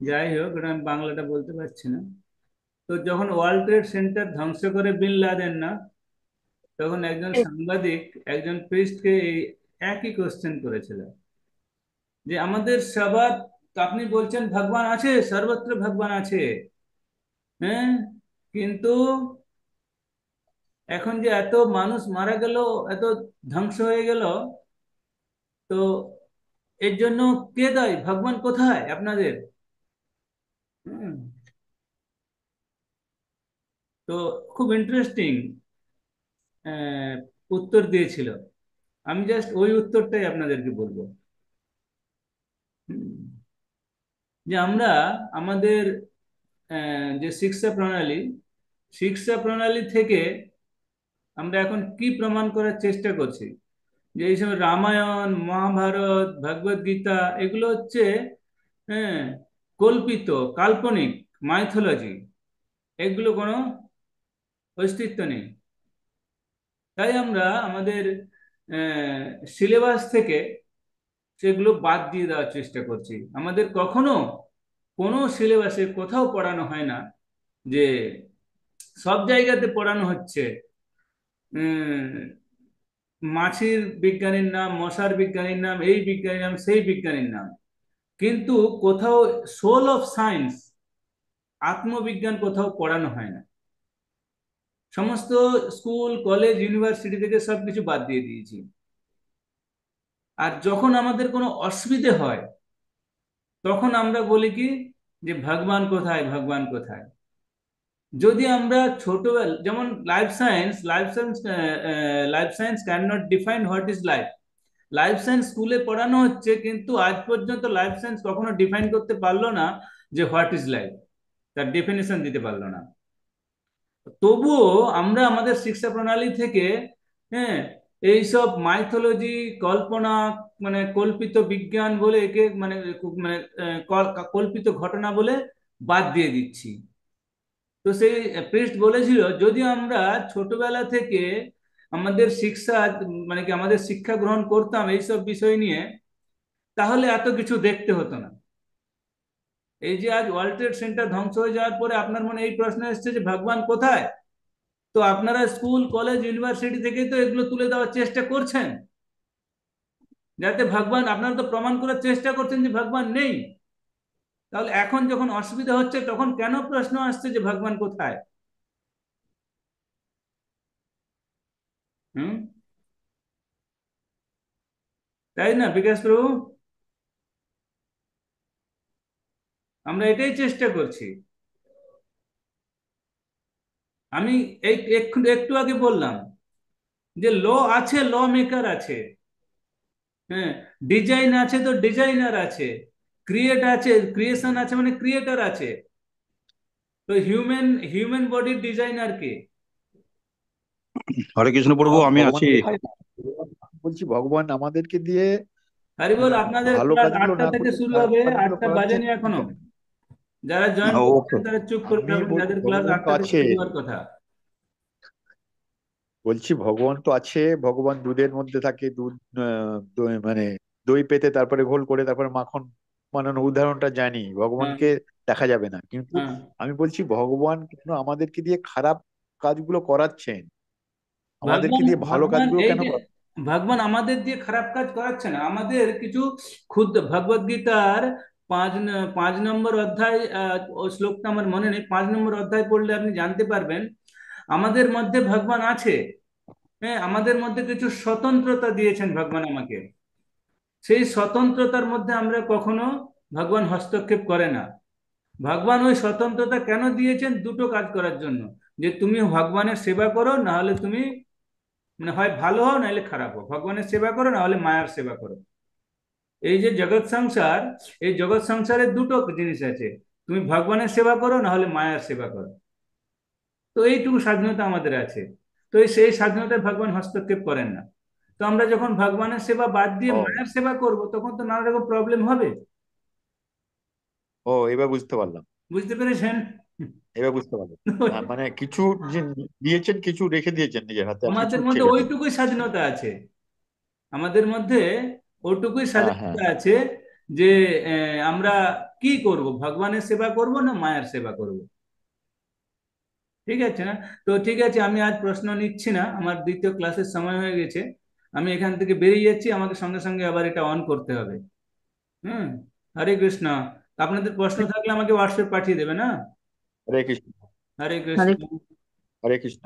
যাই হোক, ওটা আমি বাংলাটা বলতে পারছি না। তো যখন ওয়ার্ল্ড ট্রেড সেন্টার ধ্বংস করে বিন লাদেন না, তখন একজন সাংবাদিক একজন প্রিস্টকে এই একই কোশ্চেন করেছিল, যে আমাদের সবার, তো আপনি বলছেন ভগবান আছে, সর্বত্র ভগবান আছে, হ্যাঁ, কিন্তু এখন যে এত মানুষ মারা গেল, এত ধ্বংস হয়ে গেল, তো এর জন্য কে দায়ী, ভগবান কোথায় আপনাদের? হুম। তো খুব ইন্টারেস্টিং উত্তর দিয়েছিল। আমি জাস্ট ওই উত্তরটাই আপনাদেরকে বলবো। হুম। যে আমরা আমাদের যে শিক্ষা প্রণালী, শিক্ষা প্রণালী থেকে আমরা এখন কি প্রমাণ করার চেষ্টা করছি, যে এই সময় রামায়ণ, মহাভারত, ভগবদ গীতা, এগুলো হচ্ছে হ্যাঁ কল্পিত, কাল্পনিক, মাইথোলজি, এগুলো কোনো অস্তিত্ব নেই। তাই আমরা আমাদের সিলেবাস থেকে সেগুলো বাদ দিয়ে দেওয়ার চেষ্টা করছি। আমাদের কখনো কোনো সিলেবাসে কোথাও পড়ানো হয় না যে, সব জায়গাতে পড়ানো হচ্ছে মাছির বিজ্ঞানীর নাম, মশার বিজ্ঞানীর নাম, এই বিজ্ঞানীর নাম, সেই বিজ্ঞানীর নাম, কিন্তু কোথাও সোল অফ সায়েন্স, আত্মবিজ্ঞান কোথাও পড়ানো হয় না। সমস্ত স্কুল, কলেজ, ইউনিভার্সিটি থেকে সবকিছু বাদ দিয়ে দিয়েছি। আর যখন আমাদের কোনো অসুবিধে হয়, তখন আমরা বলি কি, যে ভগবান কোথায়, ভগবান কোথায়। যদি আমরা ছোটবেলা, যেমন life science, life science can not define what is life. Life science স্কুলে পড়ানো হচ্ছে, কিন্তু আজ পর্যন্ত লাইফ সায়েন্স কখনো ডিফাইন করতে পারলো না যে হোয়াট ইজ লাইফ, তার ডেফিনেশন দিতে পারলো না। তবুও আমরা আমাদের শিক্ষা প্রণালী থেকে হ্যাঁ এইসব মাইথোলজি, কল্পনা, মানে কল্পিত বিজ্ঞান বলে একে, মানে মানে কল্পিত ঘটনা বলে বাদ দিয়ে দিচ্ছি। তো সেই প্রিস্ট বলেছিল, যদি আমরা ছোটবেলা থেকে আমাদের শিক্ষা, মানে কি আমাদের শিক্ষা গ্রহণ করতাম এইসব বিষয় নিয়ে, তাহলে এত কিছু দেখতে হতো না। এই যে আজ ওয়ার্ল্ড ট্রেড সেন্টার ধ্বংস হয়ে যাওয়ার পরে আপনার মনে এই প্রশ্ন এসছে যে ভগবান কোথায়, তো আপনারা স্কুল, কলেজ, ইউনিভার্সিটি থেকেই তো এগুলো তুলে দেওয়ার চেষ্টা করছেন, যাতে ভগবান, আপনারা তো প্রমাণ করার চেষ্টা করছেন যে ভগবান নেই। তাহলে এখন যখন অসুবিধা হচ্ছে, তখন কেন প্রশ্ন আসছে যে ভগবান কোথায়? হুম। তাই না বিকাশ প্রভু? আমরা এটাই চেষ্টা করছি। আমি এই একটু একটু আগে বললাম যে ল আছে, ল মেকার আছে, হ্যাঁ, ডিজাইন আছে তো ডিজাইনার আছে, ক্রিয়েট আছে, ক্রিয়েশন আছে মানে ক্রিয়েটার আছে। তো হিউম্যান হিউম্যান বডির ডিজাইনার কে? হরে কৃষ্ণ প্রভু, আমি ভগবান আছি। কোথায়? বলছি ভগবান আমাদেরকে দিয়ে আরে বল, আপনাদের ভালো ক্লাস কাজগুলো 8টা না থেকে করে শুরু খারাপ হবে, কাজগুলো 8টা করাচ্ছেন বাজেনি এখনো। কেন? যারা জয়েন ওকে। করছেন তারা চুপ করে আমি থাকুন, বলছি যাদের ক্লাস ভগবান তো 8টা থেকে আছে, শুরু হওয়ার কথা। বলছি ভগবান তো আছে। ভগবান দুধের মধ্যে থাকে, দুধ মানে দই পেতে তারপরে ঘোল করে তারপরে মাখন বানানো, উদাহরণটা জানি। হ্যাঁ, ভগবানকে দেখা যাবে না, কিন্তু হ্যাঁ। আমি বলছি ভগবান কেন আমাদেরকে দিয়ে খারাপ কাজগুলো করাচ্ছেন? আমাদেরকে ভগবান দিয়ে ভালো ভগবান কাজগুলো এই কেন যে করাচ্ছেন? ভগবান আমাদের দিয়ে খারাপ কাজ করাচ্ছে না, আমাদের কিছু খুদ ভগবদ গীতার 5 নম্বর অধ্যায়, ওই শ্লোকটা আমার মনে নেই, 5 নম্বর অধ্যায় পড়লে আপনি জানতে পারবেন আমাদের মধ্যে ভগবান আছে। হ্যাঁ, আমাদের মধ্যে কিছু স্বতন্ত্রতা দিয়েছেন ভগবান আমাকে। সেই স্বতন্ত্রতার মধ্যে আমরা কখনো ভগবান হস্তক্ষেপ করে না। ভগবান ওই স্বতন্ত্রতা কেন দিয়েছেন? দুটো কাজ করার জন্য, যে তুমি ভগবানের সেবা করো, না হলে তুমি মানে হয় ভালো হও নাহলে খারাপ হও, ভগবানের সেবা করো না হলে মায়ার সেবা করো। এই যে জগৎ সংসার, এই জগৎ সংসারে দুটো জিনিস আছে, তুমি ভগবানের সেবা করো না হলে মায়ার সেবা করো। তো এইটুকু স্বাধীনতা আমাদের আছে। তো সেই স্বাধীনতায় ভগবান হস্তক্ষেপ করেন না। তো আমরা যখন ভগবানের সেবা বাদ দিয়ে ও, মায়ার সেবা করব, তখন তো নানা রকম প্রবলেম হবে। ও, এবার বুঝতে পারলাম। বুঝতে পেরেছেন? এবার বুঝতে পারলাম। মানে কিছু যে দিয়েছেন, কিছু রেখে দিয়েছেন নিজের হাতে, আর কিছু আমাদের মধ্যে ছেড়ে দিন। ওইটুকুই স্বাধীনতা আছে, আমাদের মধ্যে ওইটুকুই হ্যাঁ, হ্যাঁ। স্বাধীনতা আছে যে আমরা কি করব, ভগবানের সেবা করব না মায়ের সেবা করব। ঠিক আছে না? তো ঠিক আছে, আমি আজ প্রশ্ন নিচ্ছি না, আমার দ্বিতীয় ক্লাসের সময় হয়ে গেছে। আমি এখান থেকে বেরিয়ে যাচ্ছি, আমাকে সঙ্গে সঙ্গে আবার এটা অন করতে হবে। হুম। হরে কৃষ্ণ। আপনাদের প্রশ্ন থাকলে আমাকে হোয়াটসঅ্যাপ পাঠিয়ে দেবে না? হরে কৃষ্ণ। হরে হরে কৃষ্ণ। হরে কৃষ্ণ।